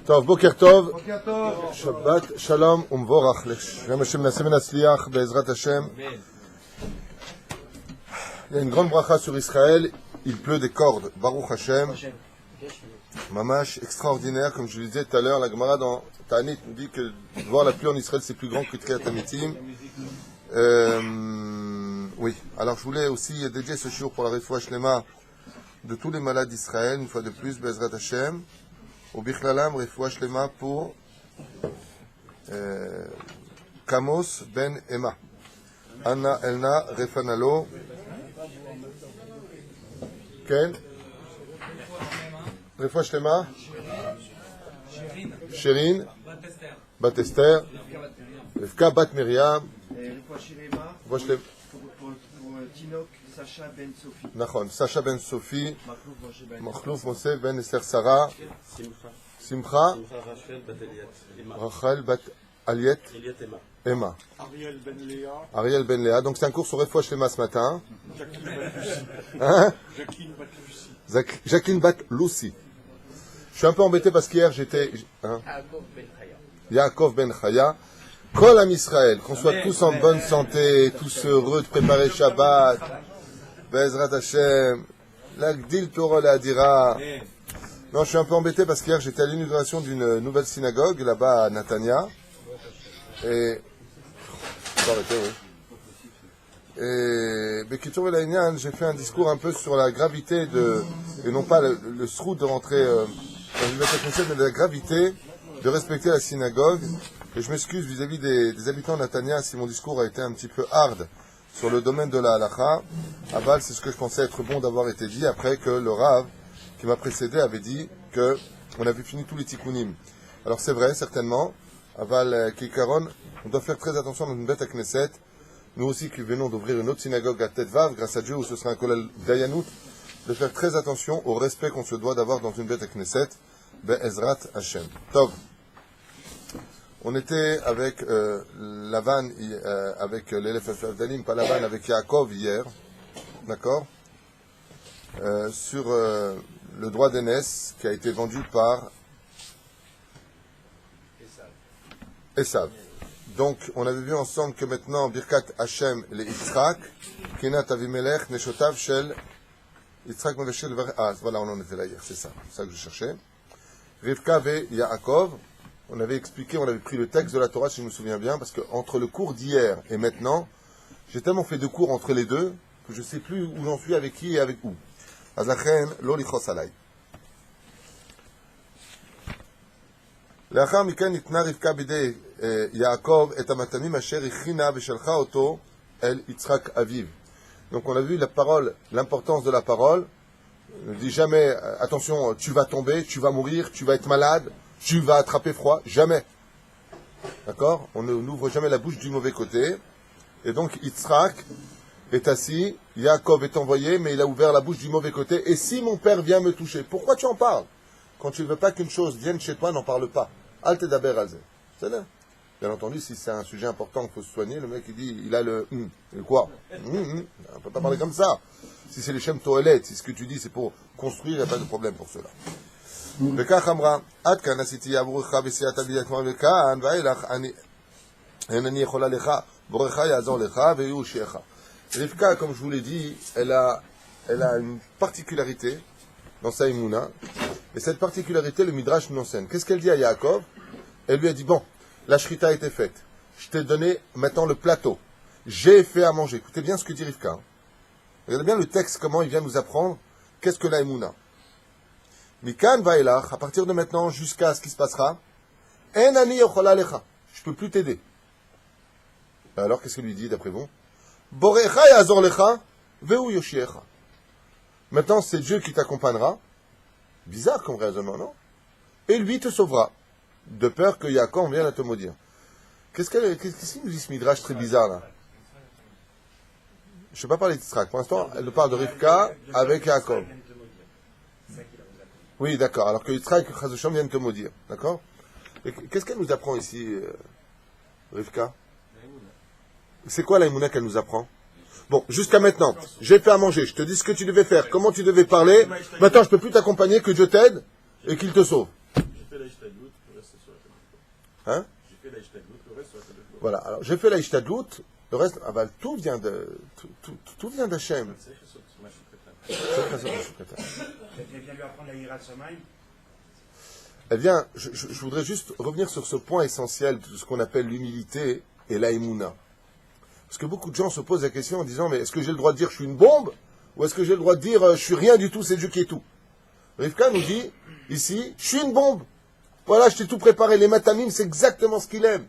טוב, בוקר טוב, שבת שלום ומבורך לשם השם נעשה ונצליח בעזרת השם. Il y a une grande bracha sur Israël, il pleut des cordes, Baruch Hashem, mamash extraordinaire, comme je le disais tout à l'heure. La Gemara dans Ta'anit nous dit que voir la pluie en Israël c'est plus grand que Kriyat Amitim. Oui, alors je voulais aussi dédier ce shiur pour la refoua shlema de tous les malades d'Israël, une fois de plus, Bezrat Hashem. Au Bichlalam, refoua shlema pour Kamos ben Emma. Anna Elna Refanalo. Ken? Refoua shlema? Shirin. Bat Esther. Rivka bat Miriam. Refoua shlema. תינוק סשה בן סופי. נכון, סשה בן סופי, מכלוף משה בן אסתר שרה, שמחה, רחל בת אליית, Emma, Ariel Ben Léa. Donc c'est un cours sur Refoua Shlema ce matin. Jacqueline Bat Lucy. Je suis un peu embêté parce qu'hier j'étais Yaakov Ben Chaya. Kol Am Israël, qu'on soit tous en bonne santé, tous heureux de préparer Shabbat, Bezrat Hashem, l'Agdil Torah l'Adira. Non, je suis un peu embêté parce qu'hier j'étais à l'inauguration d'une nouvelle synagogue là-bas à Natania. Et Bekitur Elaynian, j'ai fait un discours un peu sur la gravité de, et non pas le sroud de rentrer dans une bête, mais de la gravité de respecter la synagogue. Et je m'excuse vis-à-vis des habitants de Natania si mon discours a été un petit peu hard sur le domaine de la halacha. À Bâle, c'est ce que je pensais être bon d'avoir été dit après que le Rav qui m'a précédé avait dit qu'on avait fini tous les tikkunim. Alors c'est vrai, certainement. À Bâle, Kikaron, on doit faire très attention dans une bête à Knesset. Nous aussi qui venons d'ouvrir une autre synagogue à Tetvav, grâce à Dieu, où ce sera un kollel Dayanout, de faire très attention au respect qu'on se doit d'avoir dans une bête à Knesset. Be'ezrat Hashem. Tov. On était avec Lavan, avec l'élève Dalim, pas Lavan, avec Yaakov hier, d'accord, sur le droit d'aînesse qui a été vendu par Esav. Donc, on avait vu ensemble que maintenant, Birkat Hashem le Yitzhak, Kenat Avimelech, Neshotav Shel, Yitzhak Meveshel, voilà, on en était là hier, c'est ça que je cherchais. Rivka ve Yaakov. On avait expliqué, on avait pris le texte de la Torah, si je me souviens bien, parce que entre le cours d'hier et maintenant, j'ai tellement fait de cours entre les deux que je ne sais plus où j'en suis, avec qui et avec où. Azachen, lo lichos alay. לאחר מכן ניתנה רבקה בידי יעקב את המתנים אשר הכינה ושלחה אותו אל יצחק אביו. Donc on a vu la parole, l'importance de la parole. On ne dit jamais, attention, tu vas tomber, tu vas mourir, tu vas être malade, tu vas attraper froid, jamais. D'accord? On n'ouvre jamais la bouche du mauvais côté. Et donc Yitzhak est assis, Yaakov est envoyé, mais il a ouvert la bouche du mauvais côté. Et si mon père vient me toucher, pourquoi tu en parles? Quand tu ne veux pas qu'une chose vienne chez toi, n'en parle pas. Al tedaber al zeh. C'est là. Bien entendu, si c'est un sujet important qu'il faut se soigner, le mec il dit, il a le quoi? On ne peut pas parler comme ça. Si c'est les Shem Toelet, si ce que tu dis c'est pour construire, il n'y a pas de problème pour cela. וכך אמרה, עד כאן עשיתי עבורך בסייעתא דשמיא וכאן ואילך אני יכולה לך, בורך יעזור לך ויושיעך. Rivka, comme je vous l'ai dit, elle a une particularité dans sa Emouna, et cette particularité, le Midrash nous enseigne. Qu'est-ce qu'elle dit à Yaakov? Elle lui a dit, bon, la shrita a été faite, je t'ai donné maintenant le plateau, j'ai fait à manger. Écoutez bien ce que dit Rivka. Regardez bien le texte, comment il vient nous apprendre, qu'est-ce que la Emouna. Mikan vailach, à partir de maintenant jusqu'à ce qui se passera, en ani yochola lecha, je peux plus t'aider. Alors qu'est-ce qu'il lui dit d'après vous? Borecha yazor lecha, veu yoshiecha. Maintenant c'est Dieu qui t'accompagnera. Bizarre comme raisonnement, non? Et lui te sauvera, de peur que Yaakov vienne à te maudire. Qu'est-ce qu'il nous dit ce midrash très bizarre là? Je ne sais pas parler d'Yitzhak. Pour l'instant, elle nous parle de Rivka avec Yaakov. Oui, d'accord. Alors que Yitzhak et Chazoshem viennent te maudire. D'accord? Et qu'est-ce qu'elle nous apprend ici, Rivka? C'est quoi la Emouna qu'elle nous apprend? Bon, jusqu'à maintenant, j'ai fait à manger, je te dis ce que tu devais faire, comment tu devais parler. Maintenant, je ne peux plus t'accompagner, que Dieu t'aide. et qu'il te sauve. J'ai fait la Ishtadlout, le reste sur la tête. Hein? J'ai fait la Ishtadlout, le reste sur la tête. Voilà, alors j'ai fait la Ishtadlout, le reste, ah bah, tout vient d'Hachem. Elle vient lui apprendre la Hirat Samaï. Eh bien, je voudrais juste revenir sur ce point essentiel de ce qu'on appelle l'humilité et l'aïmouna. Parce que beaucoup de gens se posent la question en disant, mais est-ce que j'ai le droit de dire je suis une bombe? Ou est-ce que j'ai le droit de dire je suis rien du tout, c'est Dieu qui est tout? Rivka nous dit, ici, je suis une bombe. Voilà, je t'ai tout préparé. Les matamim, c'est exactement ce qu'il aime.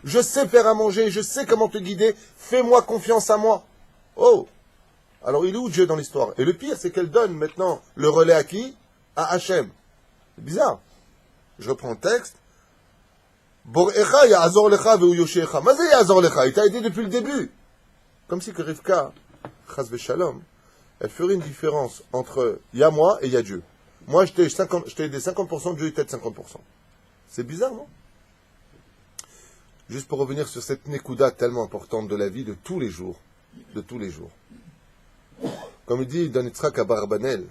Je sais faire à manger, je sais comment te guider. Fais-moi confiance à moi. Oh! Alors il est où Dieu dans l'histoire? Et le pire, c'est qu'elle donne maintenant le relais à qui? À Hachem. C'est bizarre. Je reprends le texte. Bor'echa ya'azor lecha ve'u yoshecha. Mazé ya'azor lecha? Il t'a aidé depuis le début. Comme si que Rivka, chas v'shalom, elle ferait une différence entre y'a moi et y'a Dieu. Moi, je t'ai aidé 50%, Dieu il t'aide 50%. C'est bizarre, non? Juste pour revenir sur cette nekuda tellement importante de la vie de tous les jours. De tous les jours. Comme il dit dans Yitzhak Abarbanel,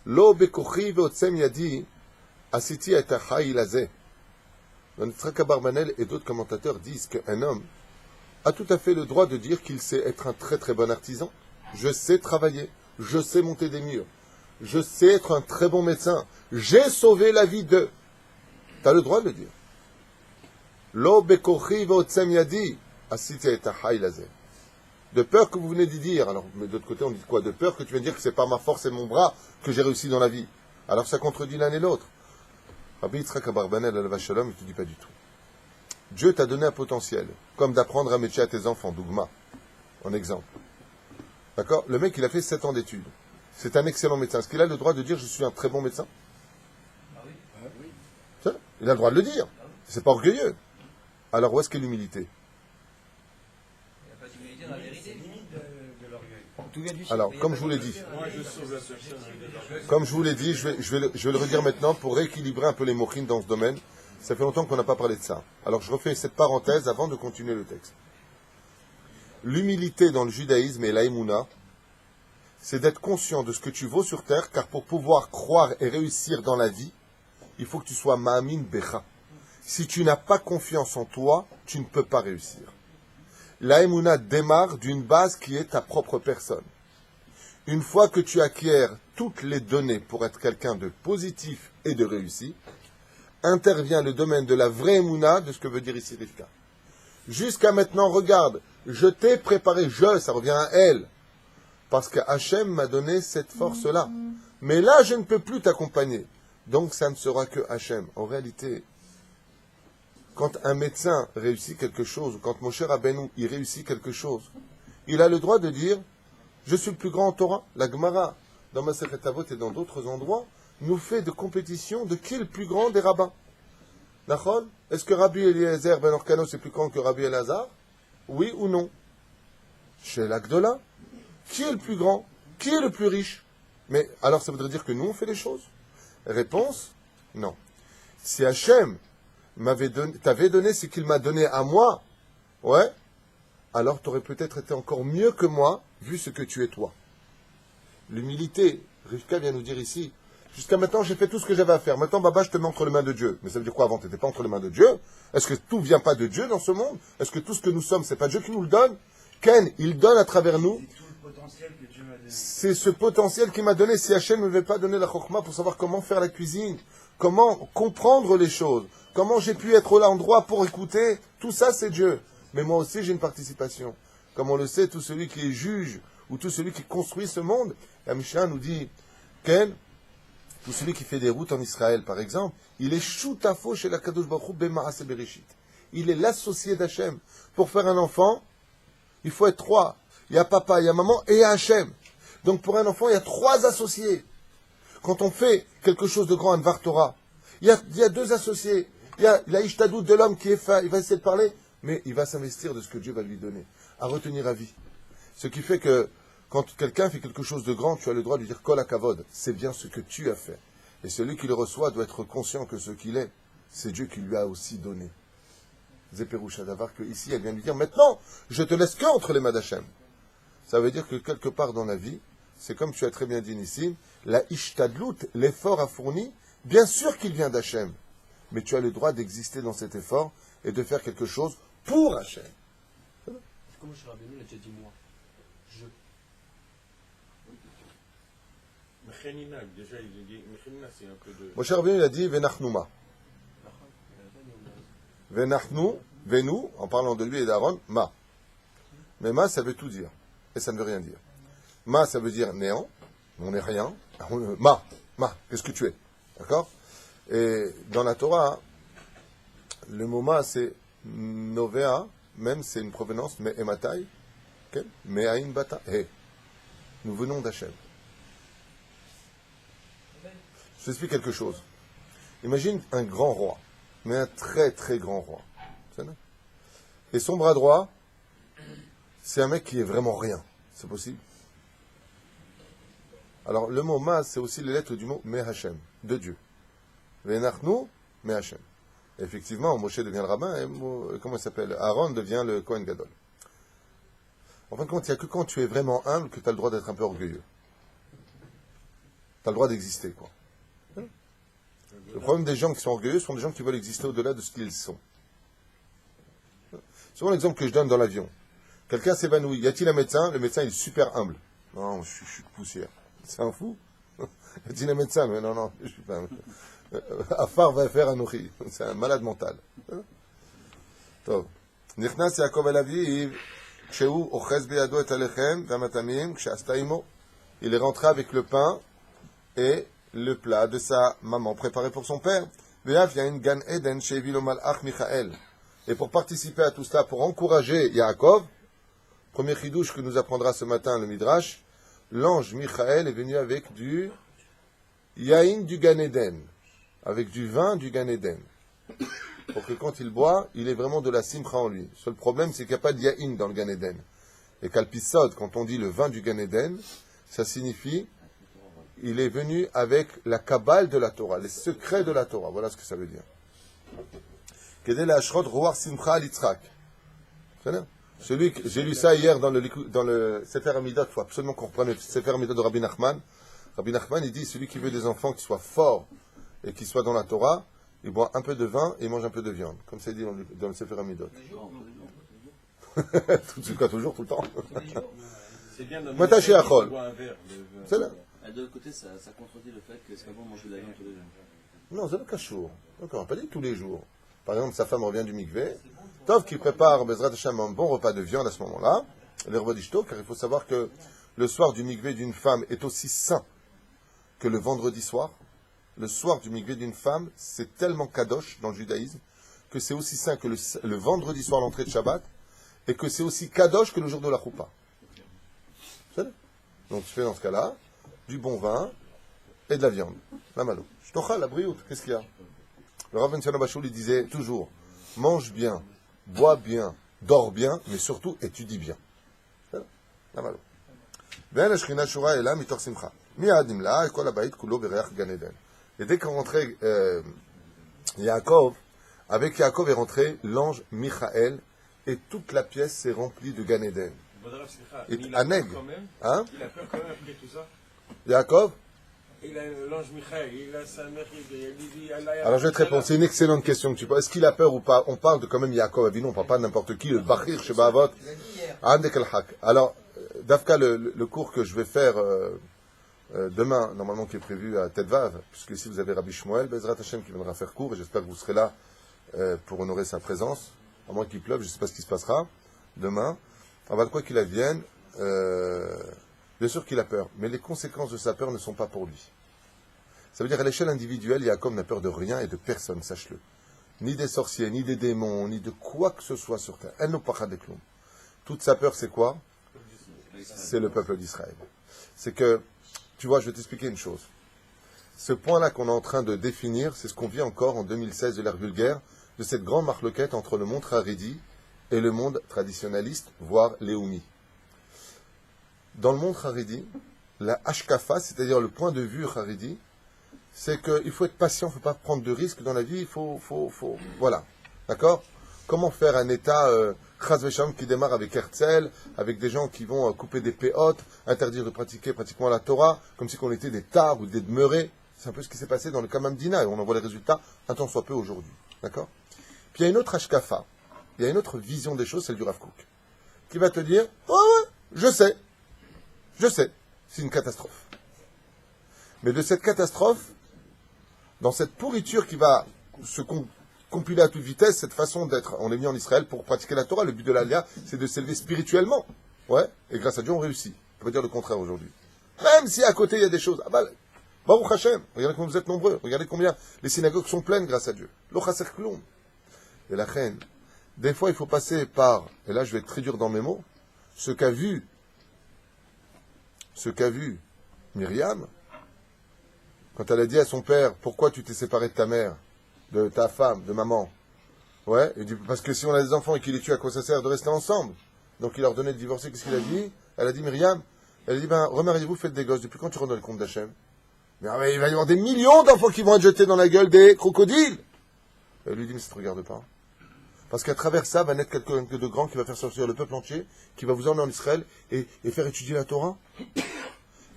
Lo bekochi ve'otsem yadi, asiti et achai lazeh. Dans Yitzhak Abarbanel et d'autres commentateurs disent qu'un homme a tout à fait le droit de dire qu'il sait être un très très bon artisan. Je sais travailler, je sais monter des murs, je sais être un très bon médecin, j'ai sauvé la vie d'eux. Tu as le droit de le dire. Lo bekochi ve'otsem yadi, asiti et achai lazeh. De peur que vous venez d'y dire, alors, mais de l'autre côté, on dit quoi? De peur que tu viennes dire que c'est par ma force et mon bras que j'ai réussi dans la vie. Alors ça contredit l'un et l'autre. Rabbi Yitzhak Abarbanel al Shalom, il ne te dit pas du tout. Dieu t'a donné un potentiel, comme d'apprendre un métier à tes enfants, Dougma, en exemple. D'accord? Le mec, il a fait 7 ans d'études. C'est un excellent médecin. Est-ce qu'il a le droit de dire je suis un très bon médecin? Ah oui. Ça, il a le droit de le dire. C'est pas orgueilleux. Alors où est-ce qu'est l'humilité? Alors, comme je vous l'ai dit, je vais le redire maintenant pour rééquilibrer un peu les mochines dans ce domaine. Ça fait longtemps qu'on n'a pas parlé de ça. Alors, je refais cette parenthèse avant de continuer le texte. L'humilité dans le judaïsme et l'aïmouna, c'est d'être conscient de ce que tu vaux sur terre, car pour pouvoir croire et réussir dans la vie, il faut que tu sois ma'amin becha. Si tu n'as pas confiance en toi, tu ne peux pas réussir. L'aïmouna démarre d'une base qui est ta propre personne. Une fois que tu acquiers toutes les données pour être quelqu'un de positif et de réussi, intervient le domaine de la vraie émouna, de ce que veut dire ici Rivka. Jusqu'à maintenant, regarde, je t'ai préparé, ça revient à elle, parce que Hachem m'a donné cette force-là. Mais là, je ne peux plus t'accompagner. Donc, ça ne sera que Hachem. En réalité, quand un médecin réussit quelque chose, ou quand Moshe Rabbeinu, il réussit quelque chose, il a le droit de dire, je suis le plus grand en Torah. La Gemara, dans Masechet Avot et dans d'autres endroits, nous fait de compétition de qui est le plus grand des rabbins. Nachol? Est-ce que Rabbi Eliezer ben Orkano c'est plus grand que Rabbi Elazar? Oui ou non? Chez l'Agdola, qui est le plus grand? Qui est le plus riche? Mais alors ça voudrait dire que nous on fait les choses? Réponse, non. Si Hachem t'avait donné ce qu'il m'a donné à moi, ouais, alors tu aurais peut-être été encore mieux que moi, vu ce que tu es toi. L'humilité, Rivka vient nous dire ici, jusqu'à maintenant j'ai fait tout ce que j'avais à faire, maintenant Baba je te mets entre les mains de Dieu. Mais ça veut dire quoi avant? Tu n'étais pas entre les mains de Dieu? Est-ce que tout vient pas de Dieu dans ce monde? Est-ce que tout ce que nous sommes, c'est pas Dieu qui nous le donne? Ken, il donne à travers nous. C'est tout le potentiel que Dieu m'a donné. C'est ce potentiel qu'il m'a donné. Si Hachem ne m'avait pas donné la chokhma pour savoir comment faire la cuisine, comment comprendre les choses, comment j'ai pu être là en droit pour écouter, tout ça c'est Dieu. Mais moi aussi j'ai une participation. Comme on le sait, tout celui qui est juge ou tout celui qui construit ce monde, la Mishnah nous dit, Ken, tout celui qui fait des routes en Israël par exemple, il est shutafo chez la Kadosh Baruch Hu b'ma'aseh bereshit. Il est l'associé d'Hachem. Pour faire un enfant, il faut être 3. Il y a papa, il y a maman et il y a Hachem. Donc pour un enfant, il y a 3 associés. Quand on fait quelque chose de grand, un Dvar Torah, il y a 2 associés. Il y a la Ishtadout de l'homme qui est fin, il va essayer de parler, mais il va s'investir de ce que Dieu va lui donner, à retenir à vie. Ce qui fait que quand quelqu'un fait quelque chose de grand, tu as le droit de lui dire Kol HaKavod, c'est bien ce que tu as fait. Et celui qui le reçoit doit être conscient que ce qu'il est, c'est Dieu qui lui a aussi donné. Zéperoucha Davar, que ici elle vient lui dire maintenant, je te laisse que entre les mains d'Hachem. Ça veut dire que quelque part dans la vie, c'est comme tu as très bien dit Nissim, la Ishtadlout, l'effort à fourni, Bien sûr qu'il vient d'Hachem, mais tu as le droit d'exister dans cet effort et de faire quelque chose pour Hachem. Comment je Rabbeinu il a déjà dit moi? Je. Mechenina, déjà il a dit, Mechenina c'est un peu de... Moshe Rabbeinu il a dit Venachnouma. Venachnu, Venu, en parlant de lui et d'Aaron, Ma. Mais Ma, ça veut tout dire. Et ça ne veut rien dire. Ma, ça veut dire néant. On n'est rien. Ma, qu'est-ce que tu es? D'accord? Et dans la Torah, le mot Ma, c'est Novea, même c'est une provenance, mais Ematai, okay? Me'ain Bata. Hey. Nous venons d'Hachem. Je t'explique quelque chose. Imagine un grand roi, mais un très très grand roi. Et son bras droit, c'est un mec qui est vraiment rien. C'est possible? Alors le mot Ma, c'est aussi les lettres du mot Me Hashem, de Dieu. Venachnu, Me Hashem. Effectivement, Moshe devient le rabbin, et comment il s'appelle? Aaron devient le Kohen Gadol. En fin de compte, il n'y a que quand tu es vraiment humble que tu as le droit d'être un peu orgueilleux. Tu as le droit d'exister, quoi. Le problème des gens qui sont orgueilleux sont des gens qui veulent exister au-delà de ce qu'ils sont. Souvent l'exemple que je donne dans l'avion. Quelqu'un s'évanouit. Y a-t-il un médecin? Le médecin il est super humble. Non, je suis de poussière. C'est un fou. Y a-t-il un médecin? Mais non, je suis pas. Afar va faire un nourri. C'est un malade mental. טוב. נכנס יעקב אל אביו, כשהוא אוחז בידו את הלחם והמטעמים, כשעשתה עמו. Il est rentré avec le pain et le plat de sa maman préparé pour son père. ואף יין גן עדן שהביא לו מלאך מיכאל. Et pour participer à tout cela, pour encourager Yaakov, premier chidouche que nous apprendra ce matin le Midrash, l'ange Michael est venu avec du yaïn du Gan Eden, avec du vin du Gan Eden. Pour que quand il boit, il ait vraiment de la simcha en lui. Le seul problème, c'est qu'il n'y a pas de yaïn dans le Gan Eden. Et qu'Alpisod, quand on dit le vin du Gan Eden, ça signifie il est venu avec la Kabbale de la Torah, les secrets de la Torah. Voilà ce que ça veut dire. Celui que j'ai lu ça hier dans le Sefer Amidot, il faut absolument qu'on reprenne le Sefer Amidot de Rabbi Nachman. Rabbi Nachman, il dit, celui qui veut des enfants qui soient forts et qui soient dans la Torah, il boit un peu de vin et il mange un peu de viande, comme c'est dit dans le Sefer Amidot. Toujours, tout le temps. C'est bien de Mataché à Chol. C'est là. De l'autre côté, ça contredit le fait que c'est pas bon de manger de la viande tous les jours. Non, c'est le cachour. Donc, on n'a pas dit tous les jours. Par exemple, sa femme revient du mikvé. Tov qui prépare Bezrat Hashem un bon repas de viande à ce moment-là, les repas d'Ishto, car il faut savoir que le soir du mikvé d'une femme est aussi saint que le vendredi soir. Le soir du mikvé d'une femme, c'est tellement kadosh dans le judaïsme que c'est aussi saint que le vendredi soir, l'entrée de Shabbat, et que c'est aussi kadosh que le jour de la choupa. Donc tu fais dans ce cas-là du bon vin et de la viande. La malo. Shtocha, la brioute, qu'est-ce qu'il y a? Le Rav Ben Bachou lui disait toujours, mange bien, bois bien, dors bien, mais surtout étudie bien. La malo. Ben Ashkina Shura est là, mitor simcha. Mi'adim la, et kol habayit kulo bereach Gan Eden. Et dès qu'on rentrait Yaakov, avec Yaakov est rentré l'ange Michael, et toute la pièce s'est remplie de Gan Eden. Et Aneg. Hein? Il a peur quand même après tout ça. Yaakov? Il a l'ange Michael, il a sa mère, il a... Alors je vais te répondre, c'est une excellente question que tu poses. Est-ce qu'il a peur ou pas? On parle de quand même Yaakov Avinu, on ne parle pas de n'importe qui, le Bachir, Sheba Avot. Alors, Dafka, le cours que je vais faire demain, normalement qui est prévu à Tetvav, puisque ici vous avez Rabbi Shmuel, Bezrat Hashem qui viendra faire cours, et j'espère que vous serez là pour honorer sa présence, à moins qu'il pleuve, je ne sais pas ce qui se passera demain. Alors, quoi qu'il advienne, bien sûr qu'il a peur, mais les conséquences de sa peur ne sont pas pour lui. Ça veut dire à l'échelle individuelle, Yaakov n'a peur de rien et de personne, sache-le. Ni des sorciers, ni des démons, ni de quoi que ce soit sur terre. Elle n'a pas des clowns. Toute sa peur, c'est quoi? C'est le peuple d'Israël. C'est que, tu vois, je vais t'expliquer une chose. Ce point-là qu'on est en train de définir, c'est ce qu'on vit encore en 2016 de l'ère vulgaire, de cette grande marloquette entre le monde Haredi et le monde traditionnaliste, voire léoumi. Dans le monde Haredi, la Hashkafa, c'est-à-dire le point de vue Haredi, c'est qu'il faut être patient, il ne faut pas prendre de risques dans la vie, il faut voilà. D'accord? Comment faire un État Chaz Vesham qui démarre avec Herzl, avec des gens qui vont couper des péotes, interdire de pratiquer pratiquement la Torah, comme si on était des tares ou des demeurés. C'est un peu ce qui s'est passé dans le Kamam Dina, et on en voit les résultats un tant soit peu aujourd'hui. D'accord? Puis il y a une autre Ashkafa, il y a une autre vision des choses, celle du Rav Kook, qui va te dire, oh ouais, je sais, c'est une catastrophe. Mais de cette catastrophe, dans cette pourriture qui va se compiler à toute vitesse, cette façon d'être, on est mis en Israël pour pratiquer la Torah, le but de l'Alia, c'est de s'élever spirituellement. Ouais, et grâce à Dieu, on réussit. On peut dire le contraire aujourd'hui. Même si à côté, il y a des choses. Ah bah, Baruch Hashem, regardez combien vous êtes nombreux, regardez combien les synagogues sont pleines grâce à Dieu. Lo chaser kloum. Et la reine, des fois, il faut passer par, et là, je vais être très dur dans mes mots, ce qu'a vu Myriam, quand elle a dit à son père, pourquoi tu t'es séparé de ta mère, de ta femme, de maman? Ouais, il dit, parce que si on a des enfants et qu'il les tue, à quoi ça sert de rester ensemble? Donc il leur donnait de divorcer, qu'est-ce qu'il a dit? Elle a dit, Myriam, elle a dit, remariez-vous, faites des gosses, depuis quand tu rentres dans le compte d'Hachem? Mais il va y avoir des millions d'enfants qui vont être jetés dans la gueule des crocodiles. Elle lui dit, mais ça ne te regarde pas. Parce qu'à travers ça va naître quelqu'un de grand qui va faire sortir le peuple entier, qui va vous emmener en Israël et faire étudier la Torah.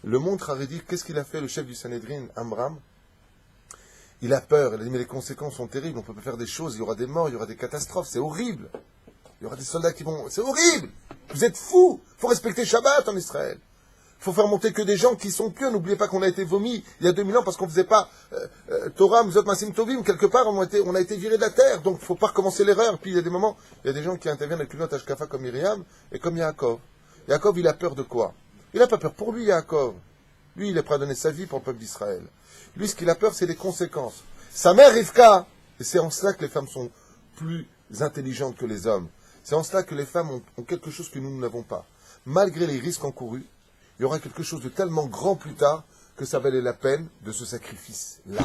Le monde Haredi, qu'est-ce qu'il a fait, le chef du Sanhedrin, Amram? Il a peur, il a dit, mais les conséquences sont terribles, on peut pas faire des choses, il y aura des morts, il y aura des catastrophes, c'est horrible. Il y aura des soldats qui vont... C'est horrible. Vous êtes fous. Il faut respecter Shabbat en Israël. Il faut faire monter que des gens qui sont pieux. N'oubliez pas qu'on a été vomis il y a 2000 ans parce qu'on ne faisait pas Torah, Mzot, Masim, Tovim. Quelque part, on a été virés de la terre. Donc, il ne faut pas recommencer l'erreur. Puis, il y a des moments, il y a des gens qui interviennent avec une autre Ashkafa comme Myriam et comme Yaakov. Yaakov, il a peur de quoi? Il n'a pas peur pour lui, Yaakov. Lui, il est prêt à donner sa vie pour le peuple d'Israël. Lui, ce qu'il a peur, c'est les conséquences. Sa mère, Rivka, et c'est en cela que les femmes sont plus intelligentes que les hommes. C'est en cela que les femmes ont quelque chose que nous n'avons pas. Malgré les risques encourus, il y aura quelque chose de tellement grand plus tard que ça valait la peine de ce sacrifice-là.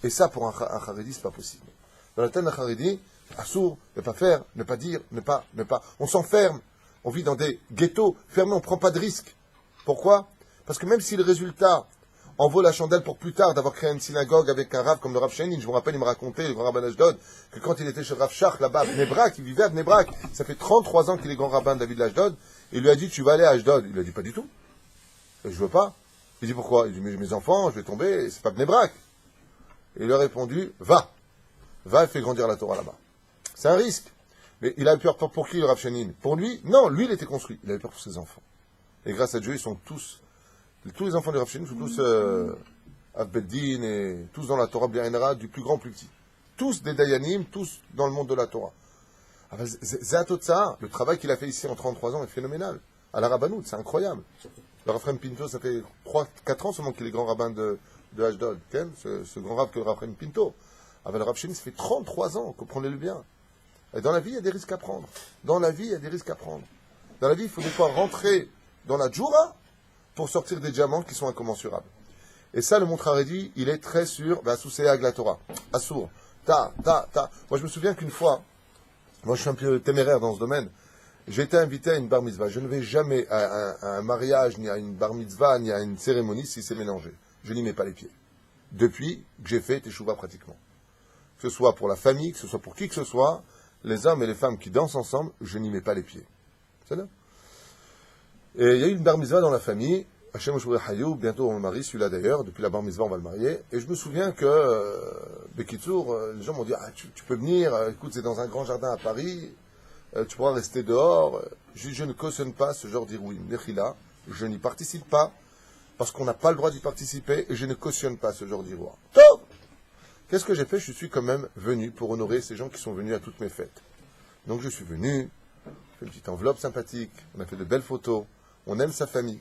Et ça, pour un Haredi, c'est pas possible. Dans la tête d'un Haredi, assour, ne pas faire, ne pas dire, ne pas. On s'enferme. On vit dans des ghettos fermés, on ne prend pas de risques. Pourquoi? Parce que même si le résultat en vaut la chandelle pour plus tard d'avoir créé une synagogue avec un Rav comme le Rav Sheinin. Je vous rappelle, il me racontait, le grand rabbin d'Ashdod, que quand il était chez Rav Shach, là-bas, à Bnei Brak, il vivait à Bnei Brak. Ça fait 33 ans qu'il est grand rabbin David d'Ashdod. Il lui a dit, tu vas aller à Ashdod. Il lui a dit, pas du tout. Et je veux pas. Il dit, pourquoi? Il dit, mais mes enfants, je vais tomber, c'est pas Bnei Brak. Et il lui a répondu, va. Va et fais grandir la Torah là-bas. C'est un risque. Mais il a eu peur pour qui, le Rav Sheinin? Pour lui? Non, lui, il était construit. Il avait peur pour ses enfants. Et grâce à Dieu, ils sont tous les enfants du Rav Sheinin sont tous Avbeddin et tous dans la Torah Bli'ainra, du plus grand au plus petit. Tous des Dayanim, tous dans le monde de la Torah. Zéatotsa, le travail qu'il a fait ici en 33 ans est phénoménal. À la Rabbanout, c'est incroyable. Le Raphaël Pinto, ça fait 3-4 ans seulement qu'il est grand rabbin de Ashdod. Ce grand rabbin que le Raphaël Pinto. Avec le Rav Sheinin, ça fait 33 ans, comprenez-le bien. Et dans la vie, il y a des risques à prendre. Dans la vie, il y a des risques à prendre. Dans la vie, il faut des fois rentrer dans la Djoura pour sortir des diamants qui sont incommensurables. Et ça, le Montre Haredi, il est très sûr, Sousséag la Torah. Assour. Moi, je me souviens qu'une fois, moi, je suis un peu téméraire dans ce domaine, j'ai été invité à une bar mitzvah. Je ne vais jamais à un mariage, ni à une bar mitzvah, ni à une cérémonie si c'est mélangé. Je n'y mets pas les pieds. Depuis que j'ai fait Teshuvah pratiquement. Que ce soit pour la famille, que ce soit pour qui que ce soit, les hommes et les femmes qui dansent ensemble, je n'y mets pas les pieds. C'est là. Et il y a eu une bar mitzvah dans la famille. Hachem Oshoué Hayou, bientôt on le marie, celui-là d'ailleurs. Depuis la bar mitzvah, on va le marier. Et je me souviens que, Bekitsour, les gens m'ont dit, tu peux venir, écoute, c'est dans un grand jardin à Paris, tu pourras rester dehors. Je ne cautionne pas ce genre d'Irouim. Nechila, je n'y participe pas, parce qu'on n'a pas le droit d'y participer, et je ne cautionne pas ce genre d'Irouim. Top! Qu'est-ce que j'ai fait? Je suis quand même venu pour honorer ces gens qui sont venus à toutes mes fêtes. Donc je suis venu, j'ai fait une petite enveloppe sympathique, on a fait de belles photos, on aime sa famille.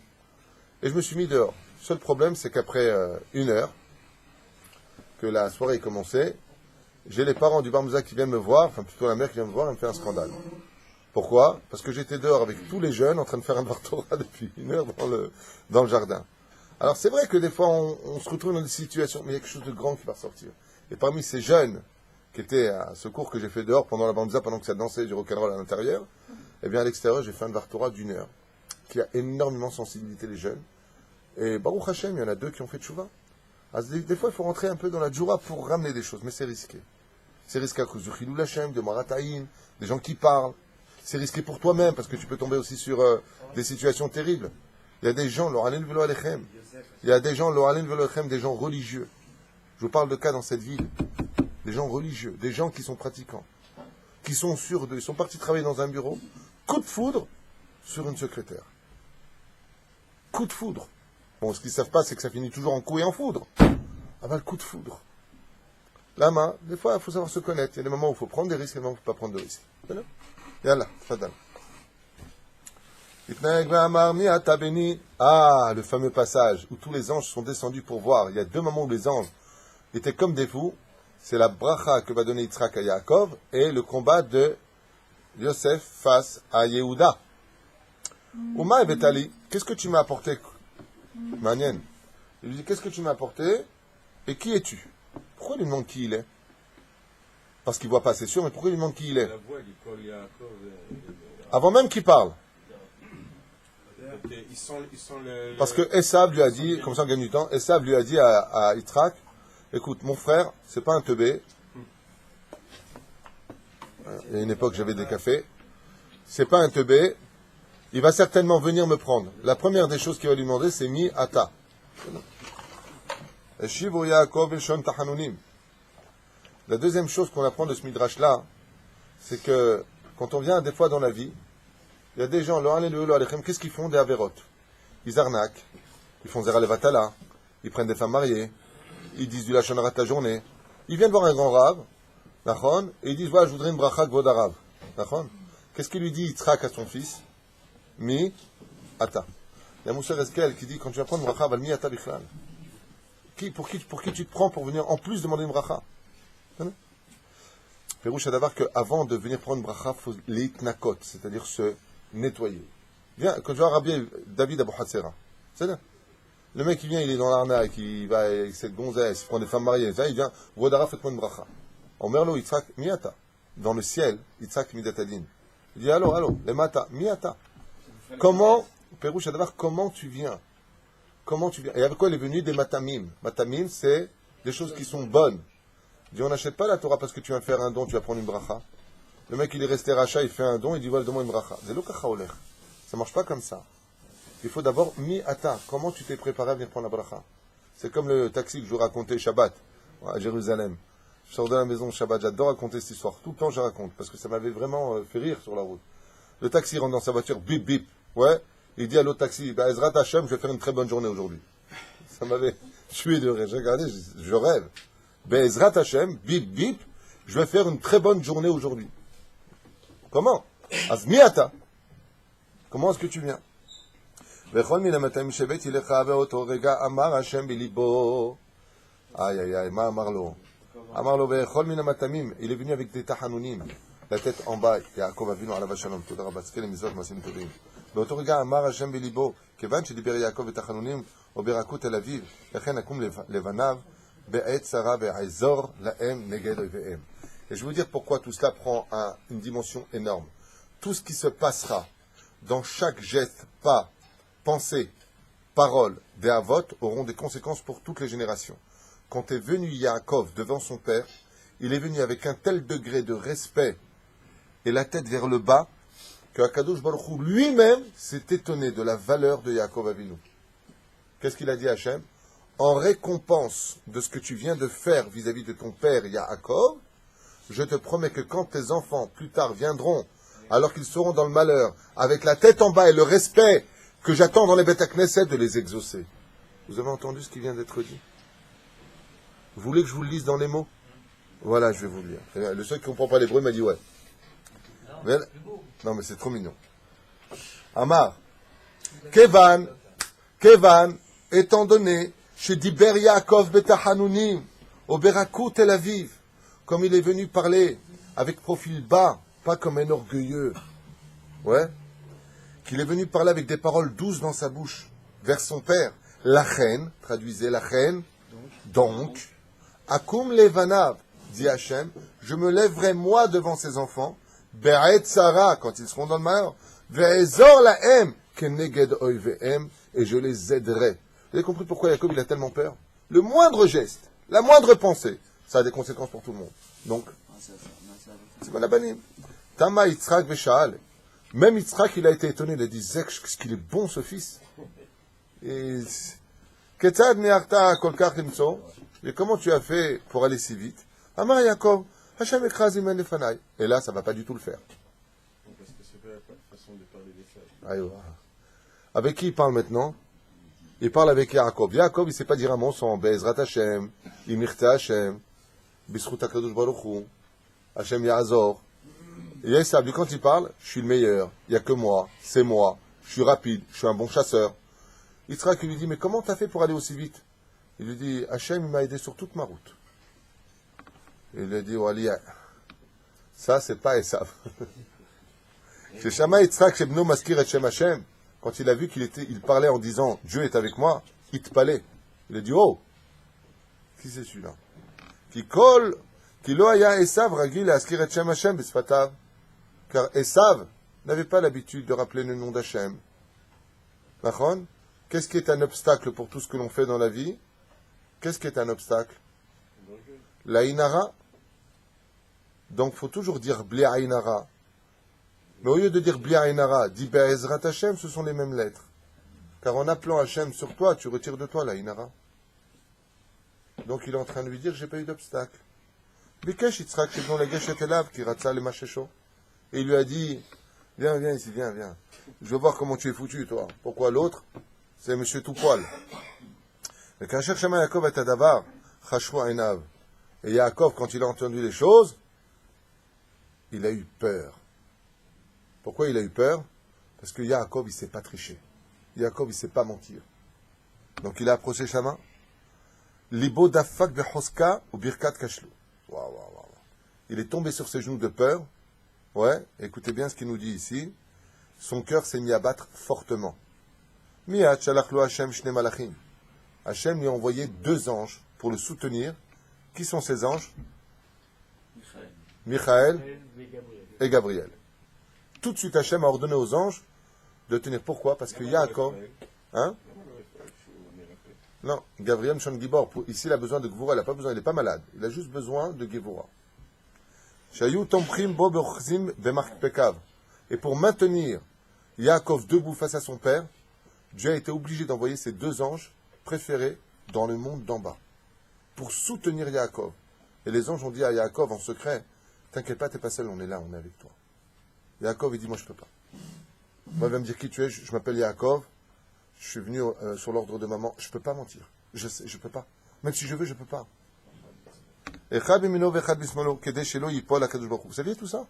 Et je me suis mis dehors. Le seul problème, c'est qu'après 1 heure, que la soirée est commencée, j'ai les parents du bar mitzvah qui viennent me voir, enfin plutôt la mère qui vient me voir, et me fait un scandale. Pourquoi? Parce que j'étais dehors avec tous les jeunes en train de faire un Dvar Torah depuis 1 heure dans le jardin. Alors c'est vrai que des fois on se retrouve dans des situations, mais il y a quelque chose de grand qui va ressortir. Et parmi ces jeunes qui étaient à ce cours que j'ai fait dehors pendant la bar mitzvah, pendant que ça dansait du rock'n'roll à l'intérieur, eh bien à l'extérieur j'ai fait un Dvar Torah d'1 heure, qui a énormément sensibilisé les jeunes. Et Baruch Hashem, il y en a 2 qui ont fait tchouva. Des fois, il faut rentrer un peu dans la djoura pour ramener des choses, mais c'est risqué. C'est risqué à cause du Chilou Hashem, de Marataïn, des gens qui parlent. C'est risqué pour toi-même, parce que tu peux tomber aussi sur des situations terribles. Il y a des gens, il y a des gens, des gens religieux, Je vous parle de cas dans cette ville. Des gens religieux, des gens qui sont pratiquants, qui sont sûrs d'eux. Ils sont partis travailler dans un bureau. Coup de foudre sur une secrétaire. Coup de foudre. Bon, ce qu'ils ne savent pas, c'est que ça finit toujours en coup et en foudre. Ah ben, le coup de foudre. La main, des fois, il faut savoir se connaître. Il y a des moments où il faut prendre des risques et des moments où il ne faut pas prendre de risques. Yallah, fadal. Ah, le fameux passage où tous les anges sont descendus pour voir. Il y a 2 moments où les anges étaient comme des fous. C'est la bracha que va donner Yitzhak à Yaakov et le combat de Yosef face à Yehuda. Uma et Betali, qu'est-ce que tu m'as apporté? Manienne. Il lui dit, qu'est-ce que tu m'as apporté et qui es-tu? Pourquoi il lui demande qui il est? Parce qu'il ne voit pas, c'est sûr, mais pourquoi il lui demande qui il est? La voix, il colle Yaakov. Avant même qu'il parle. Ils sont le... Parce que Esav lui a dit, comme ça on gagne du temps, Esav lui a dit à Yitzhak, écoute, mon frère, c'est pas un teubé. Il y a une époque, j'avais des cafés. C'est pas un teubé. Il va certainement venir me prendre. La première des choses qu'il va lui demander, c'est mi ata. La deuxième chose qu'on apprend de ce midrash-là, c'est que quand on vient des fois dans la vie, il y a des gens, qu'est-ce qu'ils font? Des avérotes. Ils arnaquent, ils font zera levatala, ils prennent des femmes mariées, ils disent du lachon hara ta journée. Ils viennent voir un grand rave, nachon, et ils disent, voilà, je voudrais une bracha kvod arav. Nachon. Qu'est-ce qu'il lui dit Yitzhak à son fils? Mi ata. Il y a Moussa Reskel qui dit, quand tu vas prendre une bracha, va mi ata bichlal. Pour qui tu te prends pour venir en plus demander une bracha? Pérouche Adavar qu'avant de venir prendre une bracha, il faut l'itnakot, c'est-à-dire se nettoyer. Viens, quand je vois Rabbi David Abou Hatzera, c'est là. Le mec qui vient, il est dans l'arnaque, il va avec cette gonzesse, il prend des femmes mariées, ça, il vient, Vodara, faites-moi une bracha. En merlo, Yitzhak, miata. Dans le ciel, Yitzhak midatadin. Il dit, allô, les mata, miata. Comment, Pérouche Adavar, comment tu viens? Comment tu viens? Et avec quoi il est venu? Des matamim. Matamim, c'est des choses qui sont bonnes. Il dit, on n'achète pas la Torah parce que tu viens faire un don, tu vas prendre une bracha. Le mec, il est resté rachat, il fait un don, il dit, voilà, donne-moi une bracha. C'est l'okacha olech. Ça marche pas comme ça. Il faut d'abord mi ata. Comment tu t'es préparé à venir prendre la bracha? C'est comme le taxi que je vous racontais Shabbat, à Jérusalem. Je sors de la maison Shabbat, j'adore raconter cette histoire. Tout le temps, je raconte, parce que ça m'avait vraiment fait rire sur la route. Le taxi rentre dans sa voiture, bip, bip. Ouais. Il dit à l'autre taxi, bah, Ezrat Hashem, je vais faire une très bonne journée aujourd'hui. Ça m'avait tué de rire. J'ai regardé, je rêve. Be'ezrat Hashem, bip bip, je vais faire une très bonne journée aujourd'hui. Comment? Azmiata. Comment est-ce que tu viens? Aïe, aïe, aïe, ma amarlo. Amarlo, be'echol min hamatamim. Il est venu avec des tahanunim. La tête en bas, Yaakov Avinu alav shalom. Toda rabba, tzke le mizot masim tovim. באותו רגע אמר השם בליבו, כיוון שדיבר יעקב בתחנונים או ברכות אל אביו, לכן יקום לבניו בעת צרה ויעזור להם נגד אויביהם. Et je vais vous dire pourquoi tout cela prend une dimension énorme. Tout ce qui se passera dans chaque geste, pas, pensée, parole des Havot auront des conséquences pour toutes les générations. Quand est venu Yaakov devant son père, il est venu avec un tel degré de respect et la tête vers le bas, que Akadosh Baruch Hu lui-même s'est étonné de la valeur de Yaakov Avinu. Qu'est-ce qu'il a dit à Hachem? En récompense de ce que tu viens de faire vis-à-vis de ton père Yaakov, je te promets que quand tes enfants plus tard viendront, alors qu'ils seront dans le malheur, avec la tête en bas et le respect que j'attends dans les Beth Knesset, de les exaucer. Vous avez entendu ce qui vient d'être dit? Vous voulez que je vous le lise dans les mots? Voilà, je vais vous le lire. Le seul qui ne comprend pas l'hébreu m'a dit ouais. Non, mais c'est trop mignon. Amar, Kevan, étant donné, chez Diber Yaakov Betahanunim, au Berakou Tel Aviv, comme il est venu parler avec profil bas, pas comme un orgueilleux, ouais, qu'il est venu parler avec des paroles douces dans sa bouche, vers son père, la reine, traduisez la reine, donc, Akum Levanav, dit Hachem, je me lèverai moi devant ses enfants, Be'et Sarah, quand ils seront dans le malheur, Ve'ezor lahem, keneged oivehem, et je les aiderai. Vous avez compris pourquoi Jacob il a tellement peur? Le moindre geste, la moindre pensée, ça a des conséquences pour tout le monde. Donc, c'est mon abanim. Tama Yitzhak ve'sha'al. Même Yitzhak, il a été étonné, il a dit, Zek, qu'est-ce qu'il est bon ce fils. Et, Ketzad ne'arta kol kach limtso. mais comment tu as fait pour aller si vite? Amar Yaakov, Hashem ekraz imen lefanai. Et là, ça ne va pas du tout le faire. Parce que c'est pas la façon de parler des femmes. Aïe, voilà. Avec qui il parle maintenant? Il parle avec Yaakov. Yaakov, il ne sait pas dire un mot sans Be'ezrat Hashem, Imirte Hashem, B'zchut HaKadosh Baruch Hu, Hashem Ya'azor. Et Esav, lui, quand il parle, je suis le meilleur, il n'y a que moi, c'est moi, je suis rapide, je suis un bon chasseur. Yitzhak lui dit, mais comment tu as fait pour aller aussi vite? Il lui dit, Hashem, il m'a aidé sur toute ma route. Et il lui dit, Wali, ça, c'est pas Esav. Chez Shama Yitzhak, Shebno Maskir et Shem Hashem, quand il a vu il parlait en disant, Dieu est avec moi, il te palait. Il a dit, oh, qui c'est celui-là? Qui lo haya Esav ragil askir et Shem Hashem besfatav. Car Esav n'avait pas l'habitude de rappeler le nom d'Hachem. Nachon? Qu'est-ce qui est un obstacle pour tout ce que l'on fait dans la vie? Qu'est-ce qui est un obstacle? La inara. Donc, il faut toujours dire bli ainara. Mais au lieu de dire bli ainara, dis be'ezrat Hashem, ce sont les mêmes lettres. Car en appelant Hashem sur toi, tu retires de toi la inara. Donc, il est en train de lui dire, j'ai pas eu d'obstacle. Bikesh Yitzhak shebno legeshet elav ki ratza le mashesho. Et il lui a dit, viens ici, viens. Je veux voir comment tu es foutu, toi. Pourquoi l'autre? C'est monsieur tout poil. Mais quand cherche Shema Yaakov et Adavar, Chashru Einav. Et Yaakov, quand il a entendu les choses, il a eu peur. Pourquoi il a eu peur? Parce que Yaakov, il ne sait pas tricher. Yaakov, il ne sait pas mentir. Donc il a approché Shama. Libo dafak bechoska ou birkat kashlu. Waouh. Il est tombé sur ses genoux de peur. Ouais, écoutez bien ce qu'il nous dit ici. Son cœur s'est mis à battre fortement. Miyat shalachlo Hashem shne malachim. Hashem lui a envoyé 2 anges pour le soutenir. Qui sont ces anges? Michaël et Gabriel. Tout de suite, Hashem a ordonné aux anges de tenir. Pourquoi? Parce que Yaakov... Hein? Non, Gabriel Mshon Gibor. Ici, il a besoin de Gvura. Il n'a pas besoin, il n'est pas malade. Il a juste besoin de Gevura. Et pour maintenir Yaakov debout face à son père, Dieu a été obligé d'envoyer ses 2 anges préférés dans le monde d'en bas pour soutenir Yaakov. Et les anges ont dit à Yaakov en secret, t'inquiète pas, t'es pas seul, on est là, on est avec toi. Yaakov, il dit, moi je peux pas. Moi, il va me dire qui tu es, je m'appelle Yaakov, je suis venu sur l'ordre de maman, je peux pas mentir. Je sais, je peux pas. Même si je veux, je peux pas. Vous saviez tout ça?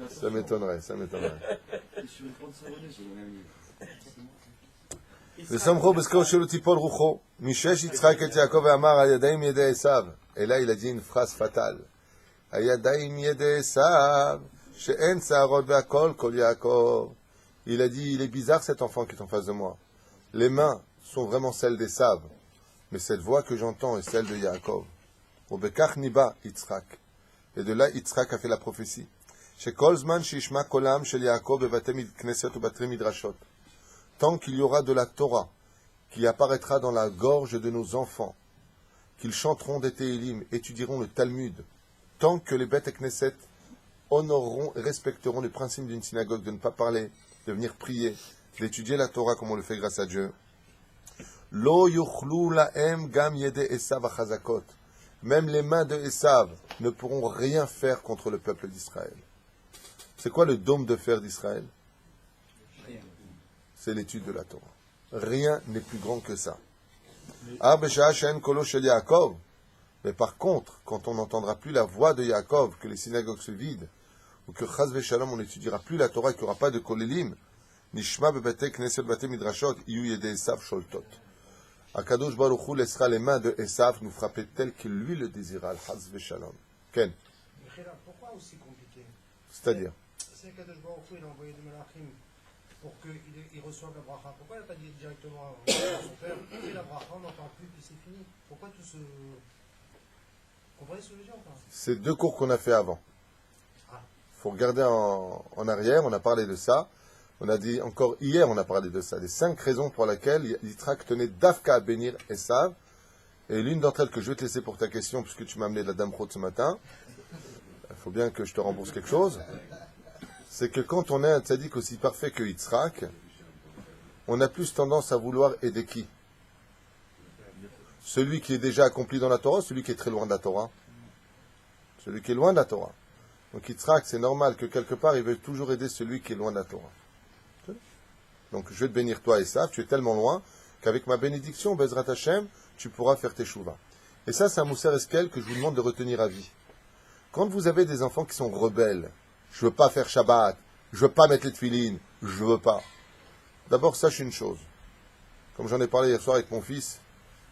Ça m'étonnerait. וסמכו בזכור שלו תיפול רוחו, משש יצחק את יעקב ואמר, הידיים ידי עשיו. Et là, il a dit une phrase fatale. הידיים ידי עשיו, שאין שערות והכל כל יעקב. Il a dit, il est bizarre cet enfant qui est en face de moi. Les mains sont vraiment celles d'Esav, mais cette voix que j'entends est celle de Yaakov. ובכך ניבא יצחק. Et de là, Yitzhak a fait la prophétie. שכל זמן שישמע קולם של יעקב בבתי כנסת ובתי מדרשות. Tant qu'il y aura de la Torah qui apparaîtra dans la gorge de nos enfants, qu'ils chanteront des Téhilim, étudieront le Talmud, tant que les Beth Knesset honoreront et respecteront les principes d'une synagogue, de ne pas parler, de venir prier, d'étudier la Torah comme on le fait grâce à Dieu. Lo yuchlu lahem gam yede Esav achazakot. Même les mains de Esav ne pourront rien faire contre le peuple d'Israël. C'est quoi le dôme de fer d'Israël? C'est l'étude de la Torah. Rien n'est plus grand que ça. Mais par contre, quand on n'entendra plus la voix de Yaakov, que les synagogues se vident, ou que Chaz Veshalom, on n'étudiera plus la Torah, qu'il n'y aura pas de kolélim, Nishma bebete knesset bate midrashot, iyu yede Esav sholtot. Akadosh Baruch Hu laissera les mains de Esav nous frapper tel que lui le désira, Chaz Veshalom. Ken? Pourquoi aussi compliqué? C'est-à-dire? C'est qu'Akadosh Baruch Hu, il a envoyé des malachim pour qu'il reçoive la bracha. Pourquoi il n'a pas dit directement à son père, fais la bracha, on n'en parle plus, puis c'est fini? Pourquoi tout ce... Vous comprenez ce que je veux dire? C'est 2 cours qu'on a fait avant. Il faut regarder en arrière, on a parlé de ça. On a dit, encore hier, on a parlé de ça. Les 5 raisons pour lesquelles Yitzhak tenait d'Afka à bénir Esav. Et l'une d'entre elles que je vais te laisser pour ta question, puisque tu m'as amené de la Dame Chod ce matin, il faut bien que je te rembourse quelque chose. C'est que quand on est un tzaddik aussi parfait que Yitzhak, on a plus tendance à vouloir aider qui? Celui qui est déjà accompli dans la Torah, celui qui est très loin de la Torah? Celui qui est loin de la Torah. Donc Yitzhak, c'est normal que quelque part, il veut toujours aider celui qui est loin de la Torah. Donc je vais te bénir toi et ça, tu es tellement loin qu'avec ma bénédiction, Bezrat Hashem, tu pourras faire tes chouvas. Et ça, c'est un Mousser Eskel que je vous demande de retenir à vie. Quand vous avez des enfants qui sont rebelles, je veux pas faire Shabbat, je veux pas mettre les tefilines, je veux pas. D'abord, sache une chose. Comme j'en ai parlé hier soir avec mon fils,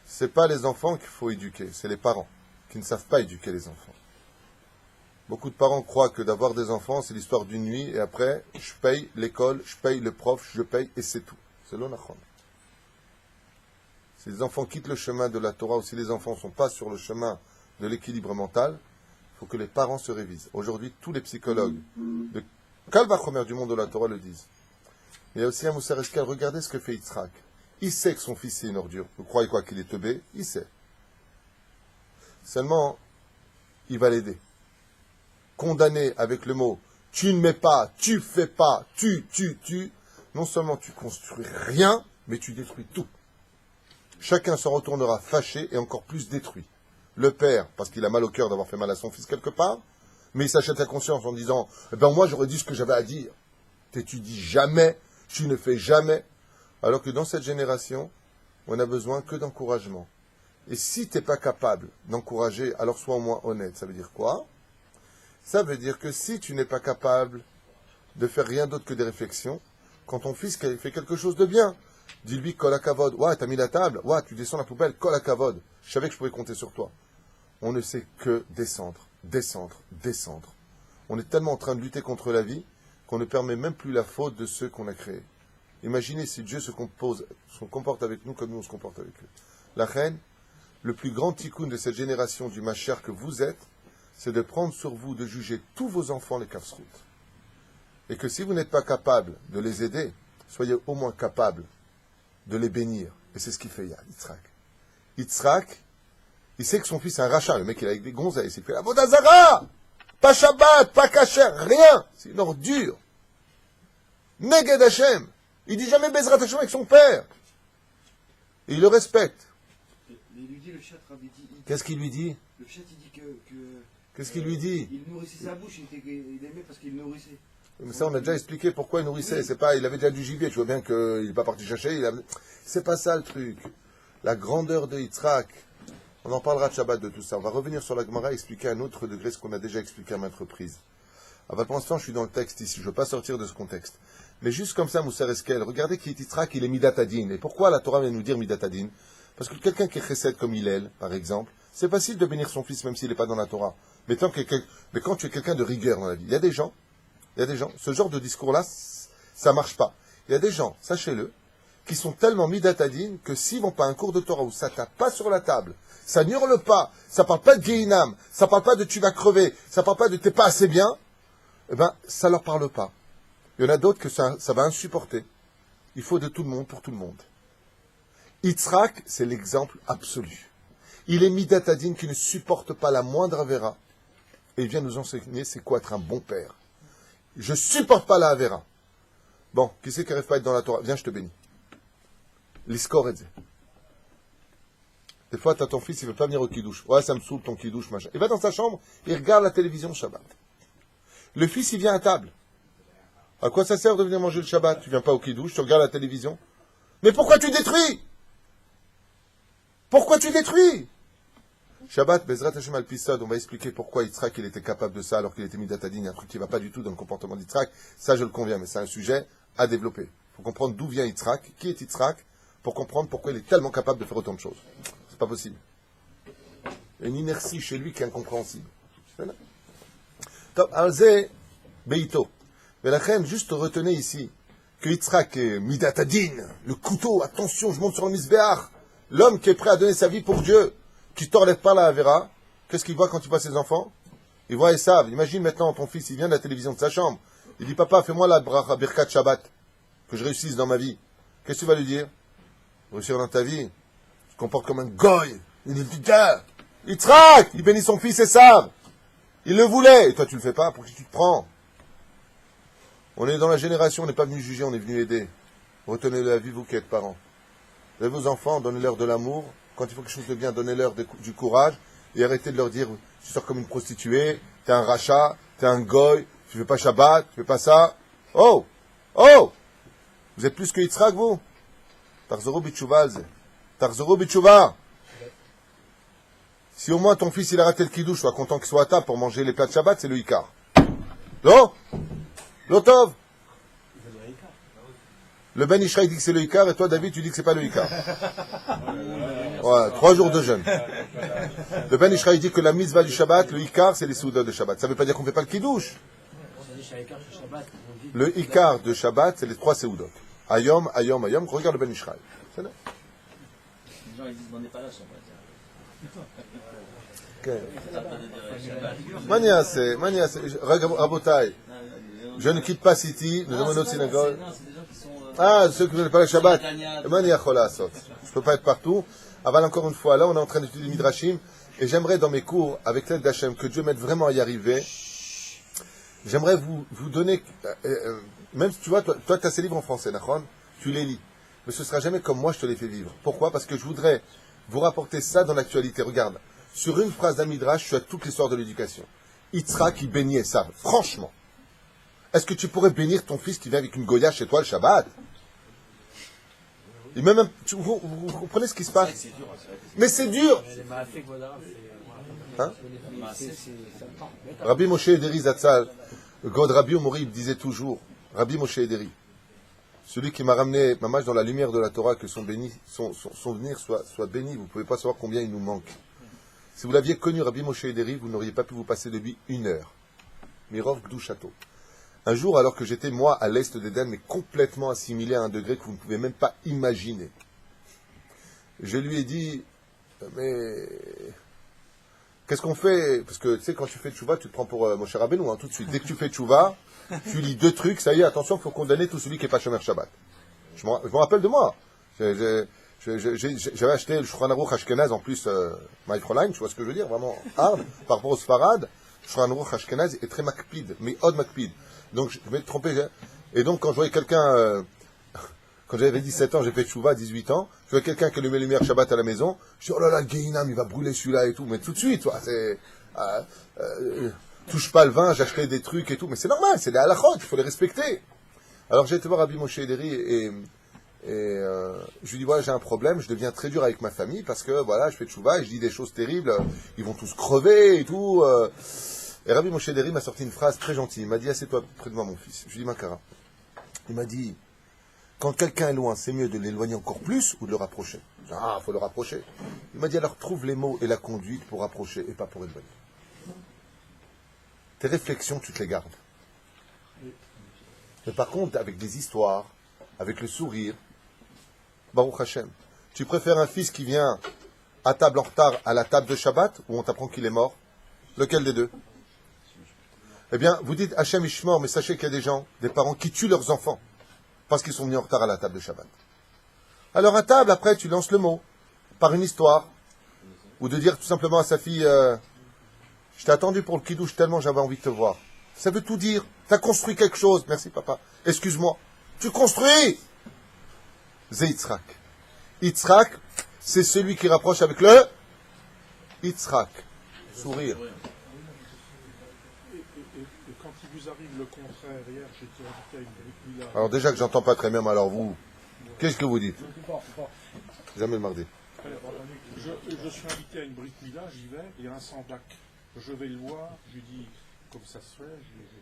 c'est pas les enfants qu'il faut éduquer, c'est les parents qui ne savent pas éduquer les enfants. Beaucoup de parents croient que d'avoir des enfants, c'est l'histoire d'une nuit, et après, je paye l'école, je paye le prof, je paye, et c'est tout. C'est l'onachon. Si les enfants quittent le chemin de la Torah, ou si les enfants ne sont pas sur le chemin de l'équilibre mental, il faut que les parents se révisent. Aujourd'hui, tous les psychologues de Kalvachomer du monde de la Torah le disent. Il y a aussi un Mousser Eskel, regardez ce que fait Yitzhak. Il sait que son fils est une ordure. Vous croyez quoi, qu'il est teubé? Il sait. Seulement, il va l'aider. Condamné avec le mot « tu ne mets pas, tu fais pas, tu », non seulement tu construis rien, mais tu détruis tout. Chacun s'en retournera fâché et encore plus détruit. Le père, parce qu'il a mal au cœur d'avoir fait mal à son fils quelque part, mais il s'achète la conscience en disant « eh ben moi j'aurais dit ce que j'avais à dire ». T'étudies jamais, tu ne fais jamais. Alors que dans cette génération, on n'a besoin que d'encouragement. Et si tu n'es pas capable d'encourager, alors sois au moins honnête. Ça veut dire quoi? Ça veut dire que si tu n'es pas capable de faire rien d'autre que des réflexions, quand ton fils fait quelque chose de bien, dis-lui kol hakavod. Ouais, t'as mis la table. Ouais, tu descends la poubelle. Kol hakavod. Je savais que je pouvais compter sur toi. On ne sait que descendre, descendre, descendre. On est tellement en train de lutter contre la vie qu'on ne permet même plus la faute de ceux qu'on a créés. Imaginez si Dieu se comporte avec nous comme nous on se comporte avec eux. La reine, le plus grand tikkun de cette génération du Mashiach que vous êtes, c'est de prendre sur vous de juger tous vos enfants les kafsrout. Et que si vous n'êtes pas capable de les aider, soyez au moins capable de les bénir. Et c'est ce qu'il fait Yitzhak. Yitzhak, il sait que son fils est un rachat. Le mec, il est avec des gonzesses. Il fait la Vodazara! Pas Shabbat, pas Kacher, rien. C'est une ordure. Neged Hashem. Il dit jamais Bezrat Hashem avec son père. Et il le respecte. Il lui dit, le chat, Rabbi dit. Qu'est-ce qu'il lui dit? Le chat, il dit que Qu'est-ce qu'il lui dit? il nourrissait sa bouche, il aimait parce qu'il nourrissait. Mais ça, on a déjà expliqué pourquoi il nourrissait. C'est pas, il avait déjà du gibier. Tu vois bien qu'il n'est pas parti chercher. C'est pas ça le truc. La grandeur de Yitzhak. On en parlera de Shabbat de tout ça. On va revenir sur la Gemara et expliquer à un autre degré ce qu'on a déjà expliqué à maintes reprises. Alors, pour l'instant, je suis dans le texte ici. Je ne veux pas sortir de ce contexte. Mais juste comme ça, Mousser Eskel, regardez qui est Yitzhak, il est Midatadin. Et pourquoi la Torah vient nous dire Midatadin? Parce que quelqu'un qui est chesed comme Hillel, par exemple, c'est facile de bénir son fils même s'il n'est pas dans la Torah. Mais quand tu es quelqu'un de rigueur dans la vie, il y a des gens, ce genre de discours-là, ça marche pas. Il y a des gens, sachez-le, qui sont tellement midatadines que s'ils vont pas à un cours de Torah où ça tape pas sur la table, ça n'hurle pas, ça parle pas de Gehinam, ça parle pas de tu vas crever, ça parle pas de t'es pas assez bien, eh ben, ça leur parle pas. Il y en a d'autres que ça va insupporter. Il faut de tout le monde pour tout le monde. Yitzhak, c'est l'exemple absolu. Il est midatadine qui ne supporte pas la moindre avéra. Et il vient nous enseigner c'est quoi être un bon père. Je supporte pas la avéra. Bon, qui c'est qui n'arrive pas à être dans la Torah? Viens, je te bénis. L'iskor et des fois, tu as ton fils, il ne veut pas venir au kidouche. Ouais, ça me saoule ton kidouche, machin. Il va dans sa chambre, il regarde la télévision le Shabbat. Le fils, il vient à table. À quoi ça sert de venir manger le Shabbat? Tu viens pas au kidouche, tu regardes la télévision. Mais pourquoi tu détruis? Pourquoi tu détruis? Shabbat, Bezrat Hashem al-Pisad, on va expliquer pourquoi Yitzhak il était capable de ça alors qu'il était midatadin. Il y a un truc qui ne va pas du tout dans le comportement d'Yitzhak. Ça, je le conviens, mais c'est un sujet à développer. Il faut comprendre d'où vient Yitzhak, qui est Yitzhak, pour comprendre pourquoi il est tellement capable de faire autant de choses. C'est pas possible. Il y a une inertie chez lui qui est incompréhensible. Top, Alze, Beito. Mais la reine, juste retenez ici que Yitzhak est midatadin, le couteau, attention, je monte sur le misbéach. L'homme qui est prêt à donner sa vie pour Dieu, qui ne t'enlève pas la Avera, qu'est-ce qu'il voit quand il voit ses enfants? Il voit Esav. Imagine maintenant ton fils, il vient de la télévision de sa chambre. Il dit, papa, fais-moi la bracha birkat Shabbat, que je réussisse dans ma vie. Qu'est-ce que tu vas lui dire? Réussir dans ta vie, tu te comportes comme un goy. Il dit, gars, Yitzhak, il bénit son fils Esav. Il le voulait. Et toi, tu le fais pas, pour qui tu te prends? On est dans la génération, on n'est pas venu juger, on est venu aider. Retenez-le à vie, vous qui êtes parents. Vous avez vos enfants, donnez-leur de l'amour. Quand il faut quelque chose de bien, donnez-leur du courage. Et arrêtez de leur dire, tu sors comme une prostituée, t'es un rachat, t'es un goy, tu fais pas Shabbat, tu fais pas ça. Oh! Oh! Vous êtes plus que Yitzhak, vous? Tarzoro Bitchouva, alze. Tarzoro Bitchouva! Si au moins ton fils il a raté le kidouche, sois content qu'il soit à table pour manger les plats de Shabbat, c'est le Icar. Non? L'Otov? Le Ben Ishraï dit que c'est le Icar, et toi, David, tu dis que c'est pas le Icar. Voilà, 3 jours de jeûne. Le Ben Ishraï dit que la mitzvah du Shabbat, le Icar, c'est les soudeurs de Shabbat. Ça veut pas dire qu'on fait pas le kidouche. Le Icar de Shabbat, c'est les 3 seudot. Ayom, Ayom, Ayom. Regarde le Ben Ishraï. C'est là. Les gens ils disent on n'est pas là, Shabbat. Mania, c'est, Rabotai. Je ne quitte pas City, nous avons notre synagogue. Ah, ceux qui ne veulent pas le Shabbat. Mania Chola Sot. Je ne peux pas être partout. Aval, encore une fois, là, on est en train d'étudier Midrashim. Et j'aimerais, dans mes cours, avec l'aide d'Hachem, que Dieu m'aide vraiment à y arriver. J'aimerais vous donner, même si tu vois, toi, tu as ces livres en français, Nachon, tu les lis. Mais ce ne sera jamais comme moi, je te les fais vivre. Pourquoi? Parce que je voudrais vous rapporter ça dans l'actualité. Regarde. Sur une phrase d'un Midrash, tu as toute l'histoire de l'éducation. Yitzhak qui bénit Esav. Franchement. Est-ce que tu pourrais bénir ton fils qui vient avec une Goya chez toi le Shabbat? Et même, vous comprenez ce qui se passe? Mais c'est dur. Hein? Rabbi Moshe Ederi Zatzal, God Rabbi Omori disait toujours, Rabbi Moshe Ederi, celui qui m'a ramené, mamash, dans la lumière de la Torah, que son venir soit béni, vous ne pouvez pas savoir combien il nous manque. Si vous l'aviez connu, Rabbi Moshe Ederi, vous n'auriez pas pu vous passer de lui 1 heure. Mirov Gdushato. Un jour, alors que j'étais, moi, à l'est d'Éden, mais complètement assimilé à un degré que vous ne pouvez même pas imaginer, je lui ai dit, mais qu'est-ce qu'on fait? Parce que, tu sais, quand tu fais tchouva, tu te prends pour Moshe Rabbeinu, tout de suite. Dès que tu fais tchouva, tu lis 2 trucs, ça y est, attention, il faut condamner tout celui qui n'est pas Shomer Shabbat. Je me rappelle de moi. J'avais acheté le Shulchan Aruch Ashkenaz, en plus, My Fräulein, tu vois ce que je veux dire, vraiment hard, par rapport au Sfarad. Shulchan Aruch Ashkenaz est très makpid, mais odd makpid. Donc, je vais te tromper. Et donc, quand je voyais quelqu'un, quand j'avais 17 ans, j'ai fait tchouva, 18 ans, je voyais quelqu'un qui allumait lumière Shabbat à la maison, je dis, oh là là, le Gehinam, il va brûler celui-là et tout, mais tout de suite, toi, c'est, touche pas le vin, j'achetais des trucs et tout, mais c'est normal, c'est des halachot, il faut les respecter. Alors, j'ai été voir Rabbi Moshe Ederi et je lui dis, voilà, j'ai un problème, je deviens très dur avec ma famille parce que, voilà, je fais tchouva et je dis des choses terribles, ils vont tous crever et tout. Et Rabbi Moshe Ederi m'a sorti une phrase très gentille. Il m'a dit, assieds-toi près de moi, mon fils. Je lui ai dit, Makara. Il m'a dit, quand quelqu'un est loin, c'est mieux de l'éloigner encore plus ou de le rapprocher. Je dis, ah, faut le rapprocher. Il m'a dit, alors trouve les mots et la conduite pour rapprocher et pas pour éloigner. Tes réflexions, tu te les gardes. Mais par contre, avec des histoires, avec le sourire, Baruch Hashem, tu préfères un fils qui vient à table en retard à la table de Shabbat ou on t'apprend qu'il est mort? Lequel des deux? Eh bien, vous dites Hachem Ishmor, mais sachez qu'il y a des gens, des parents qui tuent leurs enfants parce qu'ils sont venus en retard à la table de Shabbat. Alors à table, après, tu lances le mot par une histoire ou de dire tout simplement à sa fille je t'ai attendu pour le kidouche tellement j'avais envie de te voir. Ça veut tout dire. Tu as construit quelque chose. Merci papa. Excuse-moi. Tu construis. C'est Yitzhak. Yitzhak, c'est celui qui rapproche avec le Yitzhak. Sourire. Et quand il vous arrive le contraire, hier j'étais invité à une bricouilla. Alors déjà que j'entends pas très bien, mais alors vous, qu'est-ce que vous dites? Jamais le mardi. Je suis invité à une bricouilla, j'y vais, il y a un sandak. Je vais le voir, je lui dis comme ça se fait,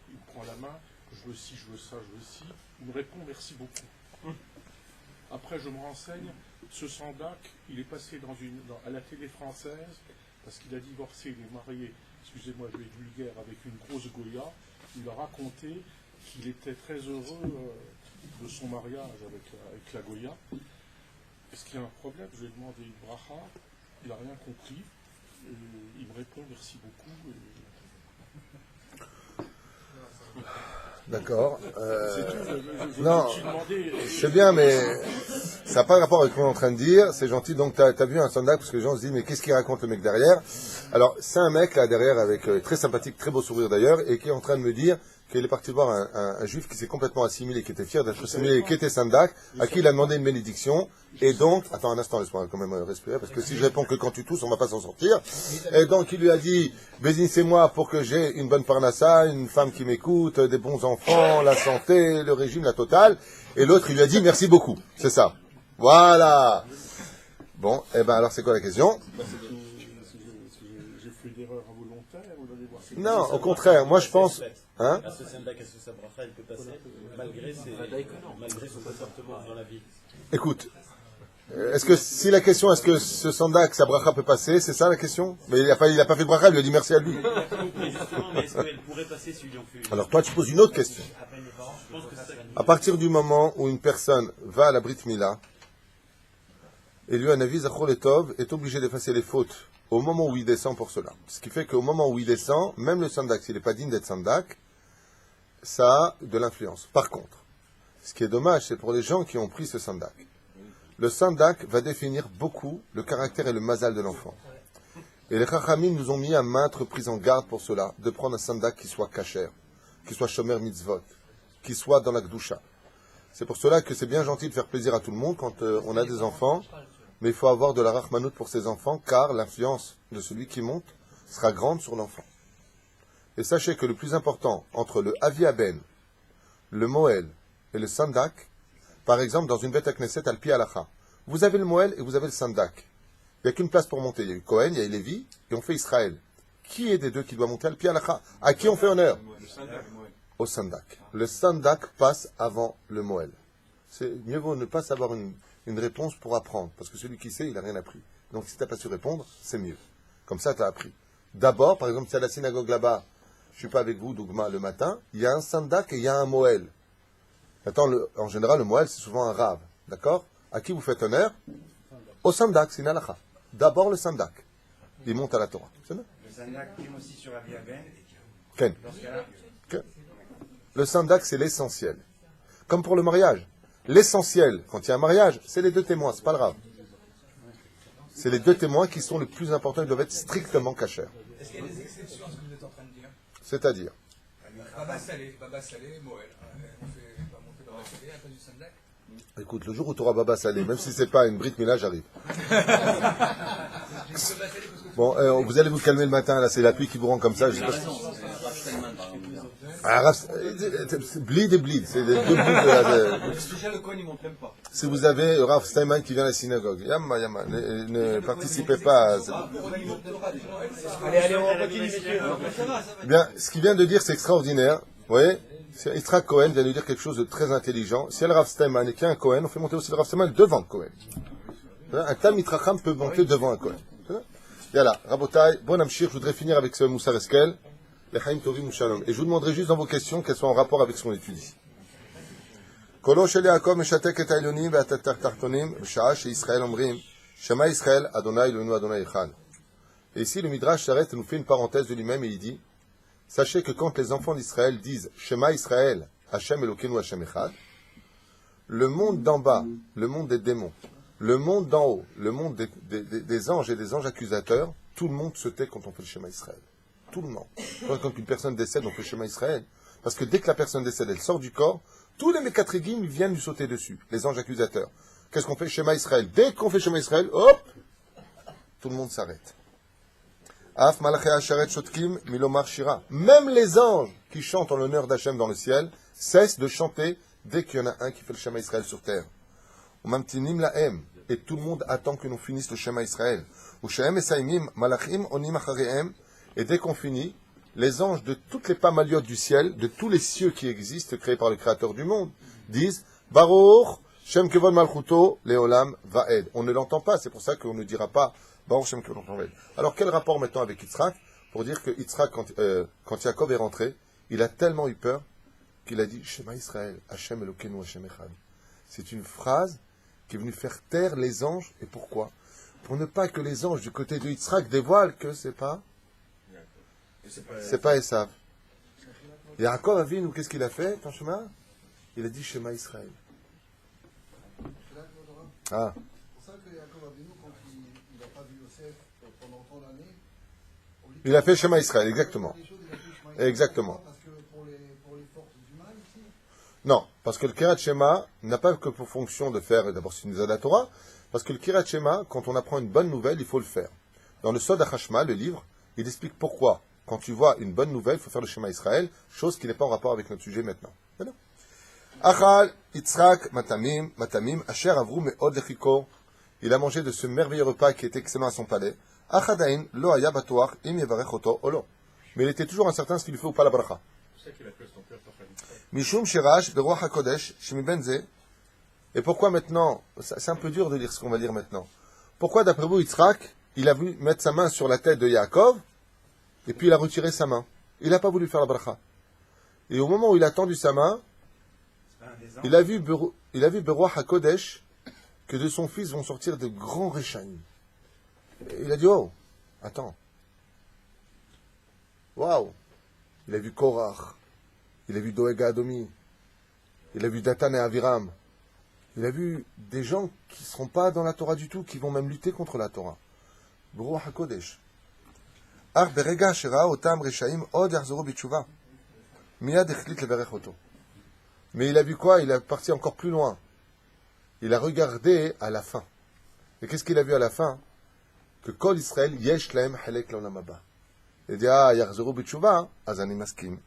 il me prend la main, je veux ci, je veux ça, je veux ci. Il me répond merci beaucoup. Après je me renseigne, ce sandak, il est passé à la télé française parce qu'il a divorcé, il est marié, excusez-moi je vais être vulgaire, avec une grosse Goya. Il a raconté qu'il était très heureux de son mariage avec la Goya. Est-ce qu'il y a un problème? Je lui ai demandé une bracha, il n'a rien compris. Il me répond merci beaucoup. D'accord. Je Non, me suis demandé. c'est bien, mais ça n'a pas rapport avec ce qu'on est en train de dire. C'est gentil. Donc, tu as vu un sandak parce que les gens se disent, mais qu'est-ce qu'il raconte le mec derrière? Alors, c'est un mec là derrière avec très sympathique, très beau sourire d'ailleurs, et qui est en train de me dire qu'il est parti voir un juif qui s'est complètement assimilé, qui était fier d'être assimilé, qui était Sandak, à qui il a demandé une bénédiction. Et donc, attends un instant, laisse-moi quand même respirer, parce que si je réponds que quand tu tousses, on va pas s'en sortir. Et donc, il lui a dit, bénissez-moi pour que j'ai une bonne parnassa, une femme qui m'écoute, des bons enfants, la santé, le régime, la totale. Et l'autre, il lui a dit, merci beaucoup. C'est ça. Voilà. Bon, eh ben alors c'est quoi la question? J'ai fait une erreur involontaire, vous allez voir. Non, au contraire, moi je pense... Hein? À ce Sandak, à ce Sabracha, elle peut passer malgré son comportement dans la vie. Écoute, est-ce que si la question, est-ce que ce sandak, sa bracha peut passer, c'est ça la question? Mais il a pas fait de bracha, il lui a dit merci à lui. Mais justement, mais est-ce qu'elle pourrait passer si lui en fait? Alors toi, tu poses une autre question. Je pense que c'est ça. À partir du moment où une personne va à la Brit Mila, et lui, un avis, Zachor Letov, est obligé d'effacer les fautes au moment où il descend pour cela. Ce qui fait qu'au moment où il descend, même le sandak, s'il n'est pas digne d'être sandak, ça a de l'influence. Par contre, ce qui est dommage, c'est pour les gens qui ont pris ce sandak. Le sandak va définir beaucoup le caractère et le mazal de l'enfant. Et les chachamim nous ont mis à maintes reprises en garde pour cela, de prendre un sandak qui soit kasher, qui soit shomer mitzvot, qui soit dans la gdusha. C'est pour cela que c'est bien gentil de faire plaisir à tout le monde quand on a des enfants, mais il faut avoir de la rachmanout pour ses enfants, car l'influence de celui qui monte sera grande sur l'enfant. Et sachez que le plus important entre le aviaben, le moel et le sandak, par exemple dans une bête à Knesset al pi halacha, vous avez le moel et vous avez le sandak. Il n'y a qu'une place pour monter. Il y a eu Cohen, il y a eu Lévi, et on fait Israël. Qui est des deux qui doit monter al pi halacha? À qui on fait honneur? Au sandak. Le sandak passe avant le moel. C'est mieux vaut ne pas savoir une réponse pour apprendre, parce que celui qui sait, il n'a rien appris. Donc si tu n'as pas su répondre, c'est mieux. Comme ça, tu as appris. D'abord, par exemple, si à la synagogue là-bas, je ne suis pas avec vous, Dougma, le matin, il y a un sandak et il y a un moel. Attends, en général, le moel, c'est souvent un rave. D'accord? À qui vous faites honneur? Au sandak, c'est une halakha. D'abord le sandak. Il monte à la Torah. C'est bien? Le Sandak prime aussi sur Avi Aben. Ken. Dans ce cas-là, Le sandak, c'est l'essentiel. Comme pour le mariage. L'essentiel, quand il y a un mariage, c'est les deux témoins, c'est pas le rave. C'est les deux témoins qui sont les plus importants, ils doivent être strictement cachers. Est-ce qu'il y a des exceptions à ce que vous êtes en train de dire? C'est-à-dire, Baba Salé, Moël. On fait pas monter Baba Salé à cause du Sandak? écoute, le jour où tu auras Baba Salé, même si c'est pas une Brit Mila, j'arrive. Bon, vous allez vous calmer le matin, là, c'est la pluie qui vous rend comme ça. Je sais pas bleed et bleed, c'est les deux bouts de Déjà, le coin, il monte même pas. Si vous avez Rav Steinman qui vient à la synagogue, yama, ne participez pas à ça. Allez, on continue, messieurs. Bien, ce qu'il vient de dire, c'est extraordinaire. Vous voyez, Yitzhak Cohen vient de dire quelque chose de très intelligent. Si il y a le Rav Steinman et qu'il y a un Cohen, on fait monter aussi le Rav Steinman devant le Cohen. Un Talmid Chacham peut monter devant un Cohen. Yalla, Rabotai, bon Amshir, je voudrais finir avec ce Moussar Eskel. Et je vous demanderai juste dans vos questions qu'elles soient en rapport avec ce qu'on étudie. קולו של יעקב משתק את העליונים והתחתונים בשעה שישראל אומרים שמע ישראל, אדוני אלוהינו אדוני אחד. Et ici le Midrash s'arrête et nous fait une parenthèse de lui-même et il dit sachez que quand les enfants d'Israël disent Shema Israël, Hashem Elokeinu Hashem Echad, le monde d'en bas, le monde des démons, le monde d'en haut, le monde des anges et des anges accusateurs, tout le monde se tait quand on fait le Shema Israël. Tout le monde. Quand une personne décède, on fait le Shema Israël. Parce que dès que la personne décède, elle sort du corps, tous les Mekatrégim viennent lui sauter dessus, les anges accusateurs. Qu'est-ce qu'on fait? Shema Israël. Dès qu'on fait Shema Israël, hop, tout le monde s'arrête. Af Malaché Asharet Shotkim Milomar Shira. Même les anges qui chantent en l'honneur d'Hachem dans le ciel cessent de chanter dès qu'il y en a un qui fait le Shema Israël sur terre. Umamtinim Lahem. Et tout le monde attend que nous finissions le Shema Israël. Ushem Esaimim Malachim Onim Acharehem. Et dès qu'on finit, les anges de toutes les pamaliotes du ciel, de tous les cieux qui existent, créés par le Créateur du monde, disent Baruch Shem Kevod Malchuto Leolam Vaed. On ne l'entend pas, c'est pour ça qu'on ne dira pas Baruch Shem Kevod Malchuto. Alors quel rapport mettons avec Yitzhak? Pour dire que Yitzhak, quand Yaakov est rentré, il a tellement eu peur qu'il a dit Shema Israël, Hashem Elokeinu Hashem Echad. C'est une phrase qui est venue faire taire les anges. Et pourquoi? Pour ne pas que les anges du côté de Yitzhak dévoilent que c'est pas Esav. Yaakov Avinu, qu'est-ce qu'il a fait, ton chemin? Il a dit Shema Israël. Ah. C'est pour ça que Yaakov Avinu, quand il n'a pas vu Yosef pendant tant d'années, Il a fait Shema Israël, exactement. Exactement. Parce que pour les Non, parce que le Kirat Shema n'a pas que pour fonction de faire, d'abord c'est une mitzvah de la Torah, parce que le Kirat Shema, quand on apprend une bonne nouvelle, il faut le faire. Dans le Sod HaChashma, le livre, il explique pourquoi, quand tu vois une bonne nouvelle, il faut faire le Shema Israël, chose qui n'est pas en rapport avec notre sujet maintenant. Voilà. Achal, Yitzhak, Matamim, Asher Avru Me'od Lechiko. Il a mangé de ce merveilleux repas qui était excellent à son palais. Achadain, Lo Haya Batoach, Im Yevarech Oto, Olo. Mais il était toujours incertain ce qu'il lui fait ou pas la bracha. Mishum Shirash, Beruach HaKodesh, Shemi Benze. Et pourquoi maintenant, c'est un peu dur de lire ce qu'on va lire maintenant. Pourquoi, d'après vous, Yitzhak, il a voulu mettre sa main sur la tête de Yaakov, et puis il a retiré sa main. Il n'a pas voulu faire la bracha. Et au moment où il a tendu sa main, il a vu Beruach HaKodesh, que de son fils vont sortir de grands Réchaïm. Il a dit, oh, attends. Waouh. Il a vu Korach. Il a vu Doeg Adomi. Il a vu Datan et Aviram. Il a vu des gens qui ne seront pas dans la Torah du tout, qui vont même lutter contre la Torah. Beruach HaKodesh. Ar berega shera otam Réchaïm od yarzuru b'tshuva. Miyad echlit leverech oto. Mais il a vu quoi? Il est parti encore plus loin. Il a regardé à la fin. Et qu'est-ce qu'il a vu à la fin? Que Kol Israël yesh lahem halek l'olam haba. Il dit, ah, yarzuru b'tshuva, az ani maskim.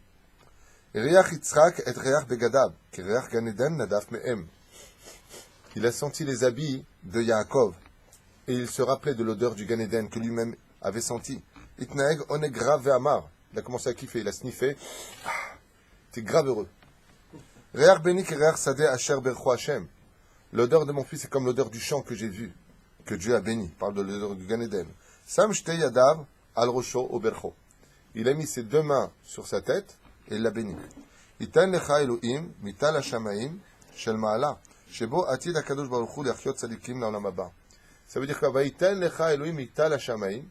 Riach Yitzhak et riach begadav, ki riach Gan Eden nadaf me'em. Il a senti les habits de Yaakov, et il se rappelait de l'odeur du Gan Eden que lui-même avait senti. Itnaeg oneg grave ve'amar. Il a commencé à kiffer, il a sniffé. Ah, t'es grave heureux. Riach beni ki riach sadeh asher bercho Hashem. L'odeur de mon fils est comme l'odeur du champ que j'ai vu, que Dieu a béni. Il parle de l'odeur du Gan Eden. Sam shte yadav al rosho o bercho. Il a mis ses deux mains sur sa tête et il l'a béni. Itan lecha Elohim mital hashamaim shel ma'ala shebo atid hakadosh baruch hu le'achyot tzadikim la'olam haba. Ça veut dire quoi? Itan lecha Elohim mital hashamaim.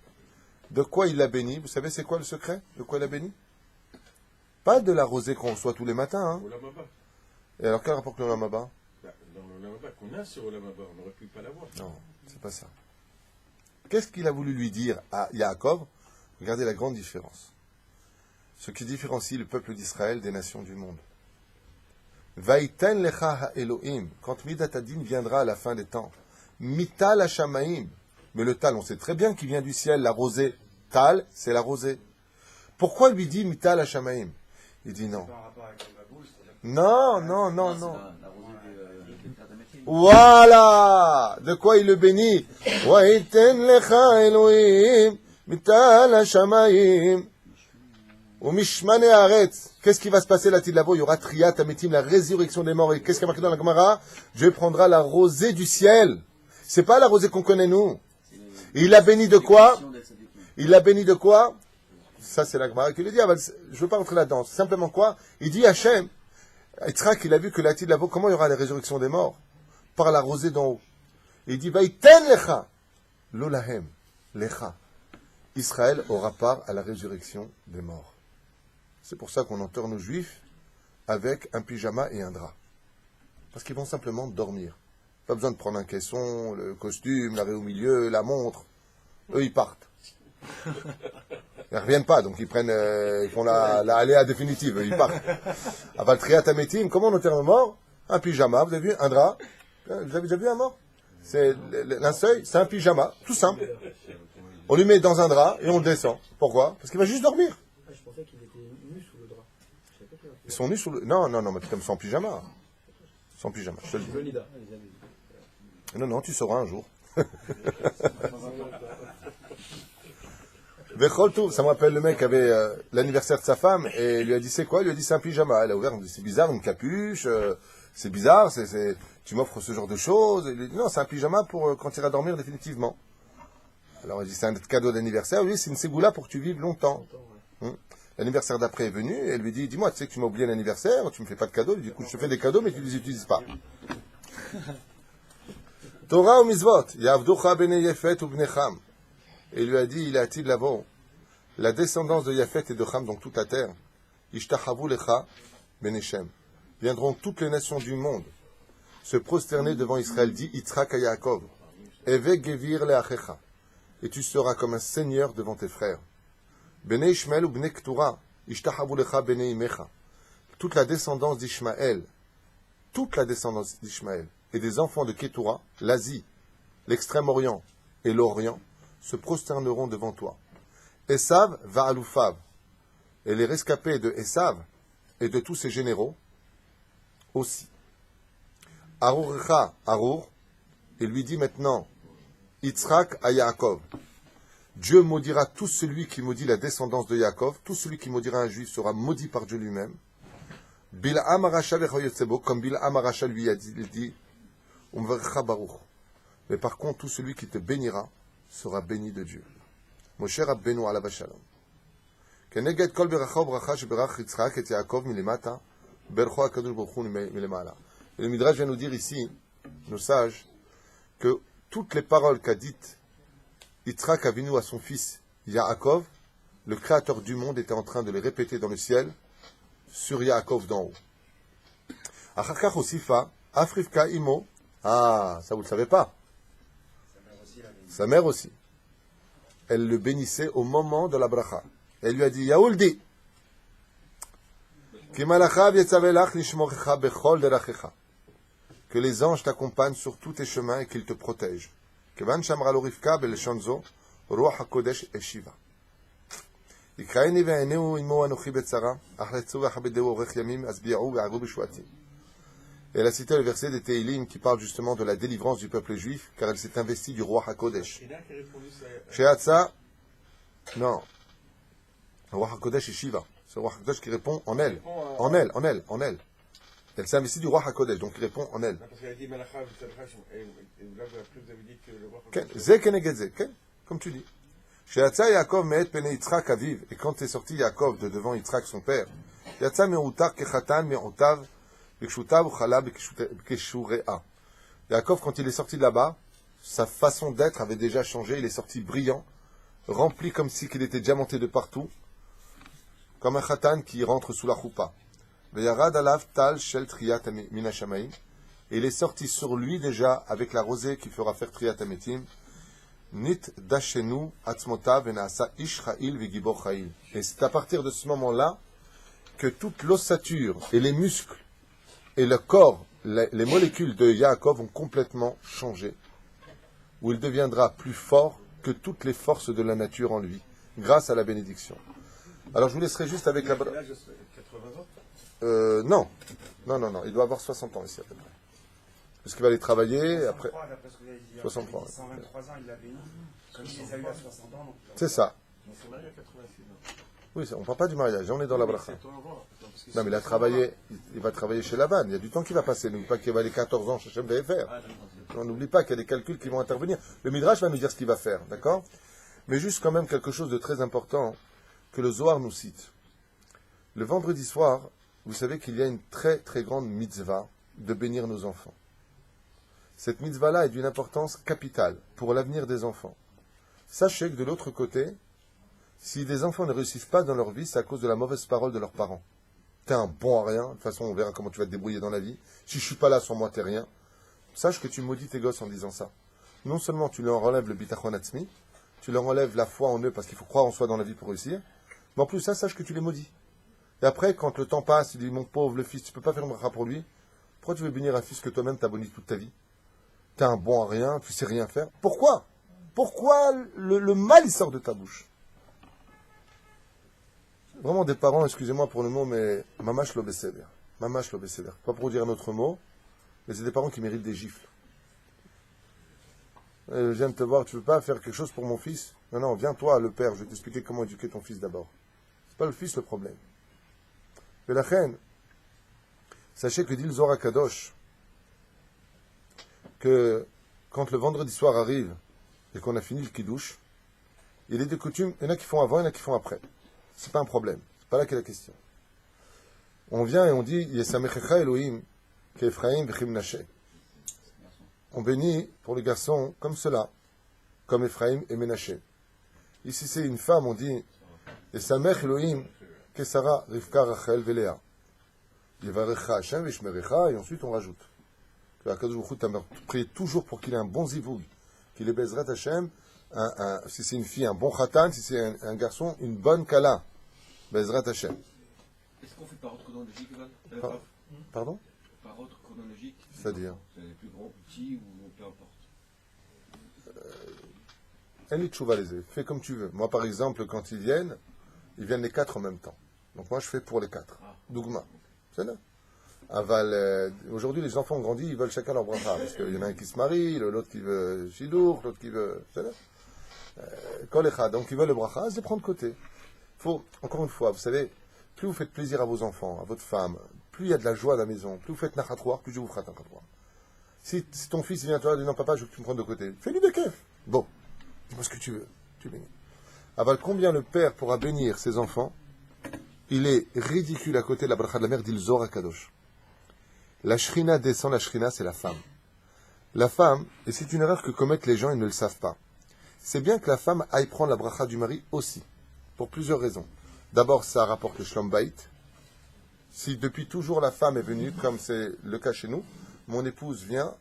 De quoi il l'a béni? Vous savez c'est quoi le secret? De quoi il l'a béni? Pas de la rosée qu'on reçoit tous les matins. Hein. Et alors quel rapport avec l'olam haba? Dans l'olam haba qu'on a sur l'olam haba, on n'aurait pu pas l'avoir. Non, c'est pas ça. Qu'est-ce qu'il a voulu lui dire à Yaakov? Regardez la grande différence. Ce qui différencie le peuple d'Israël des nations du monde. Vaïten lecha ha-Elohim, quand Midat Hadin viendra à la fin des temps. Mital hashamaim. Mais le tal, on sait très bien qu'il vient du ciel, la rosée. Tal, c'est la rosée. Pourquoi il lui dit Mital hashamaim? Il dit non. Non. Voilà! De quoi il le bénit? Vaïten lecha Elohim, mital hashamaim. Au Mishmane Haaretz, qu'est-ce qui va se passer là-dessus là-bas? Il y aura Triat Ametim, la résurrection des morts. Et qu'est-ce qu'il y a marqué dans la Gemara? Dieu prendra la rosée du ciel. C'est pas la rosée qu'on connaît nous. Et il l'a béni de quoi? Il l'a béni de quoi? Ça c'est la Gemara qui le dit. Je veux pas rentrer là-dedans. Simplement quoi? Il dit Hachem, Yitzhak, il a vu que là-dessus là-bas, comment il y aura la résurrection des morts? Par la rosée d'en haut. Et il dit Vaïten lecha, lolahem, lecha. Israël aura part à la résurrection des morts. C'est pour ça qu'on enterre nos juifs avec un pyjama et un drap. Parce qu'ils vont simplement dormir. Pas besoin de prendre un caisson, le costume, l'arrêt au milieu, la montre. Eux, ils partent. Ils ne reviennent pas, donc ils prennent, ils font la aléa définitive, ils partent. Aval triat ametim, comment on enterre nos morts? Un pyjama, vous avez vu, un drap. Vous avez déjà vu un mort? C'est un seuil, c'est un pyjama, tout simple. On lui met dans un drap et on le descend. Pourquoi? Parce qu'il va juste dormir. Je pensais qu'il était nu sous le drap. Ils sont nus sous le... Non, mais comme sans pyjama. Sans pyjama, je te le dis. Non, tu sauras un jour. Ça me rappelle le mec qui avait l'anniversaire de sa femme et il lui a dit c'est quoi? Il lui a dit c'est un pyjama. Elle a ouvert, c'est bizarre, une capuche, c'est bizarre, tu m'offres ce genre de choses. Il lui a dit non, c'est un pyjama pour quand tu iras dormir définitivement. Alors il dit c'est un cadeau d'anniversaire, oui, c'est une ségoula pour que tu vives longtemps. L'anniversaire d'après est venu, et elle lui dit, dis-moi, tu sais que tu m'as oublié l'anniversaire, tu me fais pas de cadeaux. Il dit, écoute, je te fais des cadeaux, mais tu les utilises pas. Torah ou Mizvot, Yavducha bene Yefet ou bene Cham. Et il lui a dit, il a dit là-bas, la descendance de Yafet et de Cham, donc toute la terre, Ishtachavu lecha bene Shem. Viendront toutes les nations du monde se prosterner devant Israël, dit Yitzhak à Yaakov, Eve gevir leachecha. Et tu seras comme un seigneur devant tes frères. Bene Ishmael ou Bene Ketura, Ishtahavu lecha bene imecha. Toute la descendance d'Ishmaël toute la descendance d'Ishmaël et des enfants de Kétoura, l'Asie, l'Extrême-Orient et l'Orient, se prosterneront devant toi. Esav va à Loufav, et les rescapés de Esav et de tous ses généraux aussi. Arourcha, Arour, il lui dit maintenant, Yitzhak à Yaakov. Dieu maudira tout celui qui maudit la descendance de Yaakov, tout celui qui maudira un juif sera maudit par Dieu lui-même. Bil'am Aracha lechoyotsebo, comme Bil'am Aracha lui a dit, il dit, Umvercha Baruch. Mais par contre, tout celui qui te bénira sera béni de Dieu. Moshe Rabbeinu alav shalom. Keneged kol beracha ubracha sheberach Yitzhak et Yaakov milemata, bercho HaKadosh Baruch Hu milemala. Et le Midrash vient nous dire ici, nos sages, que toutes les paroles qu'a dites Yitzhak Avinu à son fils Yaakov, le créateur du monde était en train de les répéter dans le ciel sur Yaakov d'en haut. Achakach osifa, Afrifka imo, ah, ça vous ne le savez pas. Sa mère aussi. Elle le bénissait au moment de la bracha. Elle lui a dit, Yaouldi, que les anges t'accompagnent sur tous tes chemins et qu'ils te protègent. Kevan shamra lo Rivka beleshonzo, ruach hakodesh eshiva. Ikaini ve'eneu imo anochi betzara, achletzu v'chabedeu orech yamim, asbi'u ve'aru b'shuati. Et elle a cité le verset des Teilim qui parle justement de la délivrance du peuple juif, car elle s'est investie du roi HaKodesh. Sheatza, non. Le roi HaKodesh est Shiva. C'est le roi HaKodesh qui répond en elle. En elle, en elle, en elle. Elle s'est investie du roi HaKodesh, donc il répond en elle. Parce qu'elle a dit Malacha, et là vous avez dit que le roi Zé keneged zé, comme tu dis. Sheatza Yaakov me'et pene Yitzhak aviv. Et quand est sorti Yaakov de devant Yitzhak son père, Yatza me'utar kechatan me'utav, Yaakov, quand il est sorti de là-bas, sa façon d'être avait déjà changé. Il est sorti brillant, rempli comme si qu'il était diamanté de partout, comme un khatan qui rentre sous la choupa. Et il est sorti sur lui déjà avec la rosée qui fera faire Triyat Ametim. Nit dashenu atzmotav venaasa ish cha'il v'gibor cha'il. Et c'est à partir de ce moment-là que toute l'ossature et les muscles et le corps, les molécules de Yaakov ont complètement changé, où il deviendra plus fort que toutes les forces de la nature en lui, grâce à la bénédiction. Alors je vous laisserai juste avec la... l'âge de 80 ans non, il doit avoir 60 ans ici à peu près. Parce qu'il va aller travailler, après... 63, 123 ans, il l'a béni. Comme il les a eu à 60 ans. C'est ça. Ils sont mariés à 86 ans. Oui, on ne parle pas du mariage, on est dans la bracha. Non, mais il a travaillé, il va travailler chez Laban, il y a du temps qui va passer. N'oublie pas qu'il va aller 14 ans chez Shem VFR. On n'oublie pas qu'il y a des calculs qui vont intervenir. Le Midrash va nous dire ce qu'il va faire, d'accord? Mais juste quand même quelque chose de très important que le Zohar nous cite. Le vendredi soir, vous savez qu'il y a une très très grande mitzvah de bénir nos enfants. Cette mitzvah-là est d'une importance capitale pour l'avenir des enfants. Sachez que de l'autre côté, si des enfants ne réussissent pas dans leur vie, c'est à cause de la mauvaise parole de leurs parents. T'es un bon à rien, de toute façon on verra comment tu vas te débrouiller dans la vie. Si je suis pas là, sans moi t'es rien. Sache que tu maudis tes gosses en disant ça. Non seulement tu leur enlèves le bitachon atzmi, tu leur enlèves la foi en eux parce qu'il faut croire en soi dans la vie pour réussir, mais en plus ça, sache que tu les maudis. Et après, quand le temps passe, tu dis, mon pauvre, le fils, tu peux pas faire une bracha pour lui. Pourquoi tu veux bénir un fils que toi-même t'as béni toute ta vie? T'es un bon à rien, tu sais rien faire. Pourquoi? Pourquoi le mal il sort de ta bouche? Vraiment des parents, excusez-moi pour le mot, mais mamash lo beseder. Mamash lo beseder. Pas pour dire un autre mot, mais c'est des parents qui méritent des gifles. Je viens de te voir, tu veux pas faire quelque chose pour mon fils? Non, viens toi, le père, je vais t'expliquer comment éduquer ton fils d'abord. C'est pas le fils le problème. Mais la reine, sachez que dit le Zohar Kadosh, que quand le vendredi soir arrive et qu'on a fini le kiddush, il est de coutume, il y en a qui font avant, il y en a qui font après. C'est pas un problème. C'est pas là qu'est la question. On vient et on dit Yesamechecha Elohim ke'Ephraim v'chim Naché. On bénit pour les garçons comme cela, comme Ephraim et Ménaché. Ici c'est une femme, on dit Yesamech Elohim ke'Sara Rivka Rachel ve'Léa. Yevarecha Hashem v'Ishmerecha, et ensuite on rajoute. Que Akadosh Baruch Hu t'a prié toujours pour qu'il ait un bon zivoug, qu'il ait Bezrat Hashem, si c'est une fille, un bon khatan, si c'est un garçon, une bonne kala. Bezrat Hashem. Est-ce qu'on fait parot kodon de Jigval Pardon? Parot chronologique. C'est-à-dire C'est les plus grands, petits ou peu importe. Fais comme tu veux. Moi, par exemple, quand ils viennent les 4 en même temps. Donc moi, je fais pour les 4. Dougma. C'est là. Aval, aujourd'hui, les enfants ont grandi, ils veulent chacun leur bracha. Parce qu'il y en a un qui se marie, l'autre qui veut shidour, l'autre qui veut... C'est là. Donc ils veulent le bracha, c'est prendre de côté. Faut, encore une fois, vous savez, plus vous faites plaisir à vos enfants, à votre femme, plus il y a de la joie à la maison, plus vous faites nachatroir, plus je vous ferai nachatroir. Si ton fils vient à toi et dit non papa, je veux que tu me prennes de côté, fais-lui des kefs. Bon, dis-moi ce que tu veux, tu bénis. Aval, combien le père pourra bénir ses enfants, il est ridicule à côté de la bracha de la mère d'Ilzor à Kadosh. La shrina descend, la shrina c'est la femme. La femme, et c'est une erreur que commettent les gens, ils ne le savent pas. C'est bien que la femme aille prendre la bracha du mari aussi, pour plusieurs raisons. D'abord, ça rapporte le shlom bayit. Si depuis toujours la femme est venue, comme c'est le cas chez nous, mon épouse vient,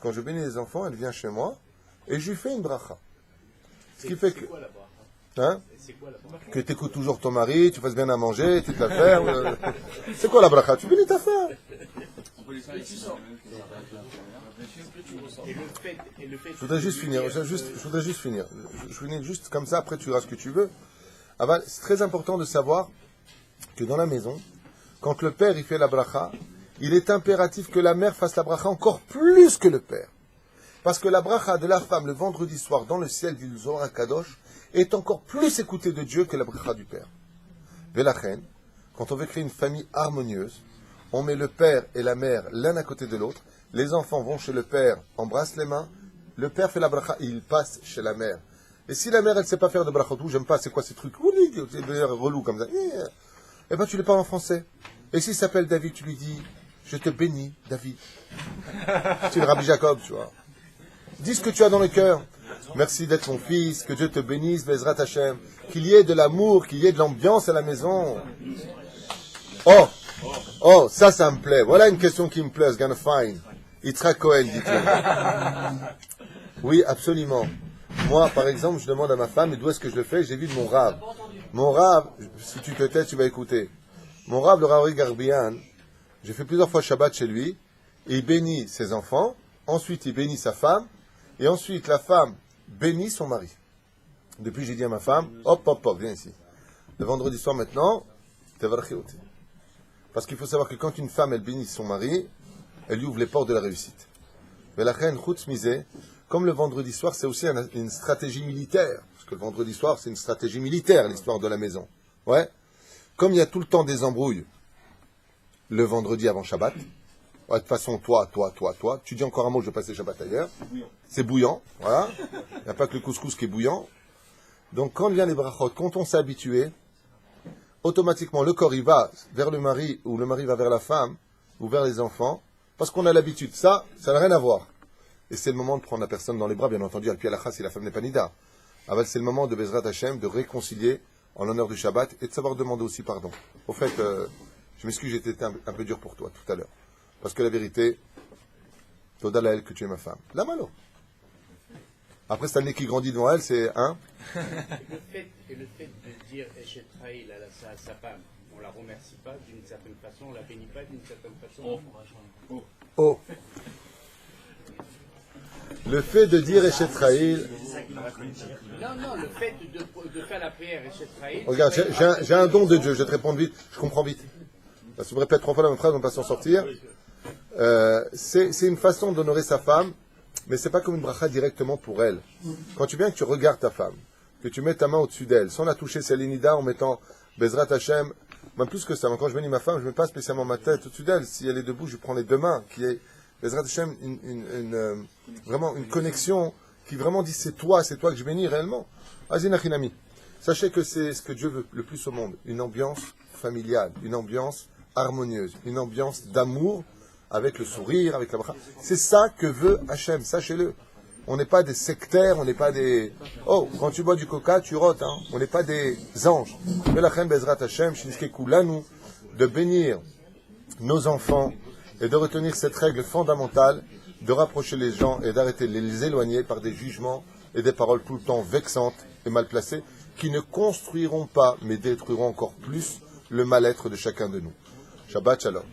quand je bénis les enfants, elle vient chez moi, et je lui fais une bracha. Ce qui fait que... Quoi, la bracha? Hein? C'est quoi la bracha? Que tu écoutes toujours ton mari, tu fasses bien à manger, tu te la fermes. C'est quoi la bracha? Tu bénis ta femme. On peut les faire ici, ça. Je voudrais juste finir. Je finis juste comme ça, après tu diras ce que tu veux. C'est très important de savoir que dans la maison, quand le père il fait la bracha, il est impératif que la mère fasse la bracha encore plus que le père. Parce que la bracha de la femme le vendredi soir dans le ciel du Zohar Kadosh est encore plus écoutée de Dieu que la bracha du père. Velachen, quand on veut créer une famille harmonieuse, on met le père et la mère l'un à côté de l'autre. Les enfants vont chez le père, embrassent les mains. Le père fait la bracha et il passe chez la mère. Et si la mère, elle ne sait pas faire de brachotou, j'aime pas, c'est quoi ces trucs c'est relou comme ça. Eh ben, tu lui parles en français. Et s'il s'appelle David, tu lui dis, je te bénis, David. C'est le Rabbi Jacob, tu vois. Dis ce que tu as dans le cœur. Merci d'être mon fils, que Dieu te bénisse, Bezrat Hashem. Qu'il y ait de l'amour, qu'il y ait de l'ambiance à la maison. Oh, ça me plaît. Voilà une question qui me plaît, gonna find. Yitzhak Cohen, dit-il. Oui, absolument. Moi, par exemple, je demande à ma femme, et d'où est-ce que je le fais? J'ai vu de mon rave. Mon rave, si tu te tais, tu vas écouter. Mon rave, le Rav Garbian, j'ai fait plusieurs fois Shabbat chez lui, et il bénit ses enfants, ensuite il bénit sa femme, et ensuite la femme bénit son mari. Depuis, j'ai dit à ma femme, hop, viens ici. Le vendredi soir maintenant, tevarchioti. Parce qu'il faut savoir que quand une femme, elle bénit son mari, elle lui ouvre les portes de la réussite. Mais la reine chutz misé, comme le vendredi soir, c'est aussi une stratégie militaire. Parce que le vendredi soir, c'est une stratégie militaire, l'histoire de la maison. Ouais. Comme il y a tout le temps des embrouilles, le vendredi avant Shabbat, ouais, de toute façon, toi, tu dis encore un mot, je vais passer Shabbat ailleurs. C'est bouillant, voilà. Il n'y a pas que le couscous qui est bouillant. Donc, quand viennent les brachot, quand on s'est habitué, automatiquement, le corps, il va vers le mari, ou le mari va vers la femme, ou vers les enfants, parce qu'on a l'habitude. Ça n'a rien à voir. Et c'est le moment de prendre la personne dans les bras, bien entendu, al-pi al-achas, si la femme n'est pas nida. Aval, c'est le moment de Bezrat Hashem, de réconcilier en l'honneur du Shabbat, et de savoir demander aussi pardon. Au fait, je m'excuse, j'ai été un peu dur pour toi, tout à l'heure. Parce que la vérité, Toda la elle que tu es ma femme. La malo. Après, c'est un nez qui grandit devant elle, c'est un. Le fait de dire Eshet Traïl à sa femme, on ne la remercie pas d'une certaine façon, on ne la bénit pas d'une certaine façon. Oh. Le fait de dire Eshet Traïl. Non, le fait de faire la prière Eshet Traïl. Regarde, j'ai un don de Dieu, je vais te répondre vite, je comprends vite. Parce que si vous répétez 3 fois la même phrase, on ne va pas s'en sortir. C'est une façon d'honorer sa femme, mais c'est pas comme une bracha directement pour elle. Quand tu viens que tu regardes ta femme, que tu mets ta main au-dessus d'elle, sans la toucher, c'est l'inida en mettant Bezrat Hashem, même plus que ça. Quand je bénis ma femme, je ne mets pas spécialement ma tête au-dessus d'elle. Si elle est debout, je prends les 2 mains, qui est Bezrat Hashem, vraiment une connexion qui vraiment dit c'est toi que je bénis réellement. Azinachinami. Sachez que c'est ce que Dieu veut le plus au monde, une ambiance familiale, une ambiance harmonieuse, une ambiance d'amour, avec le sourire, avec la bracha. C'est ça que veut Hachem, sachez-le. On n'est pas des sectaires, on n'est pas des... Oh, quand tu bois du coca, tu rotes, hein. On n'est pas des anges. Velachem Bezrat Hachem, Shinske Kulanu, de bénir nos enfants et de retenir cette règle fondamentale de rapprocher les gens et d'arrêter de les éloigner par des jugements et des paroles tout le temps vexantes et mal placées qui ne construiront pas, mais détruiront encore plus le mal-être de chacun de nous. Shabbat Shalom.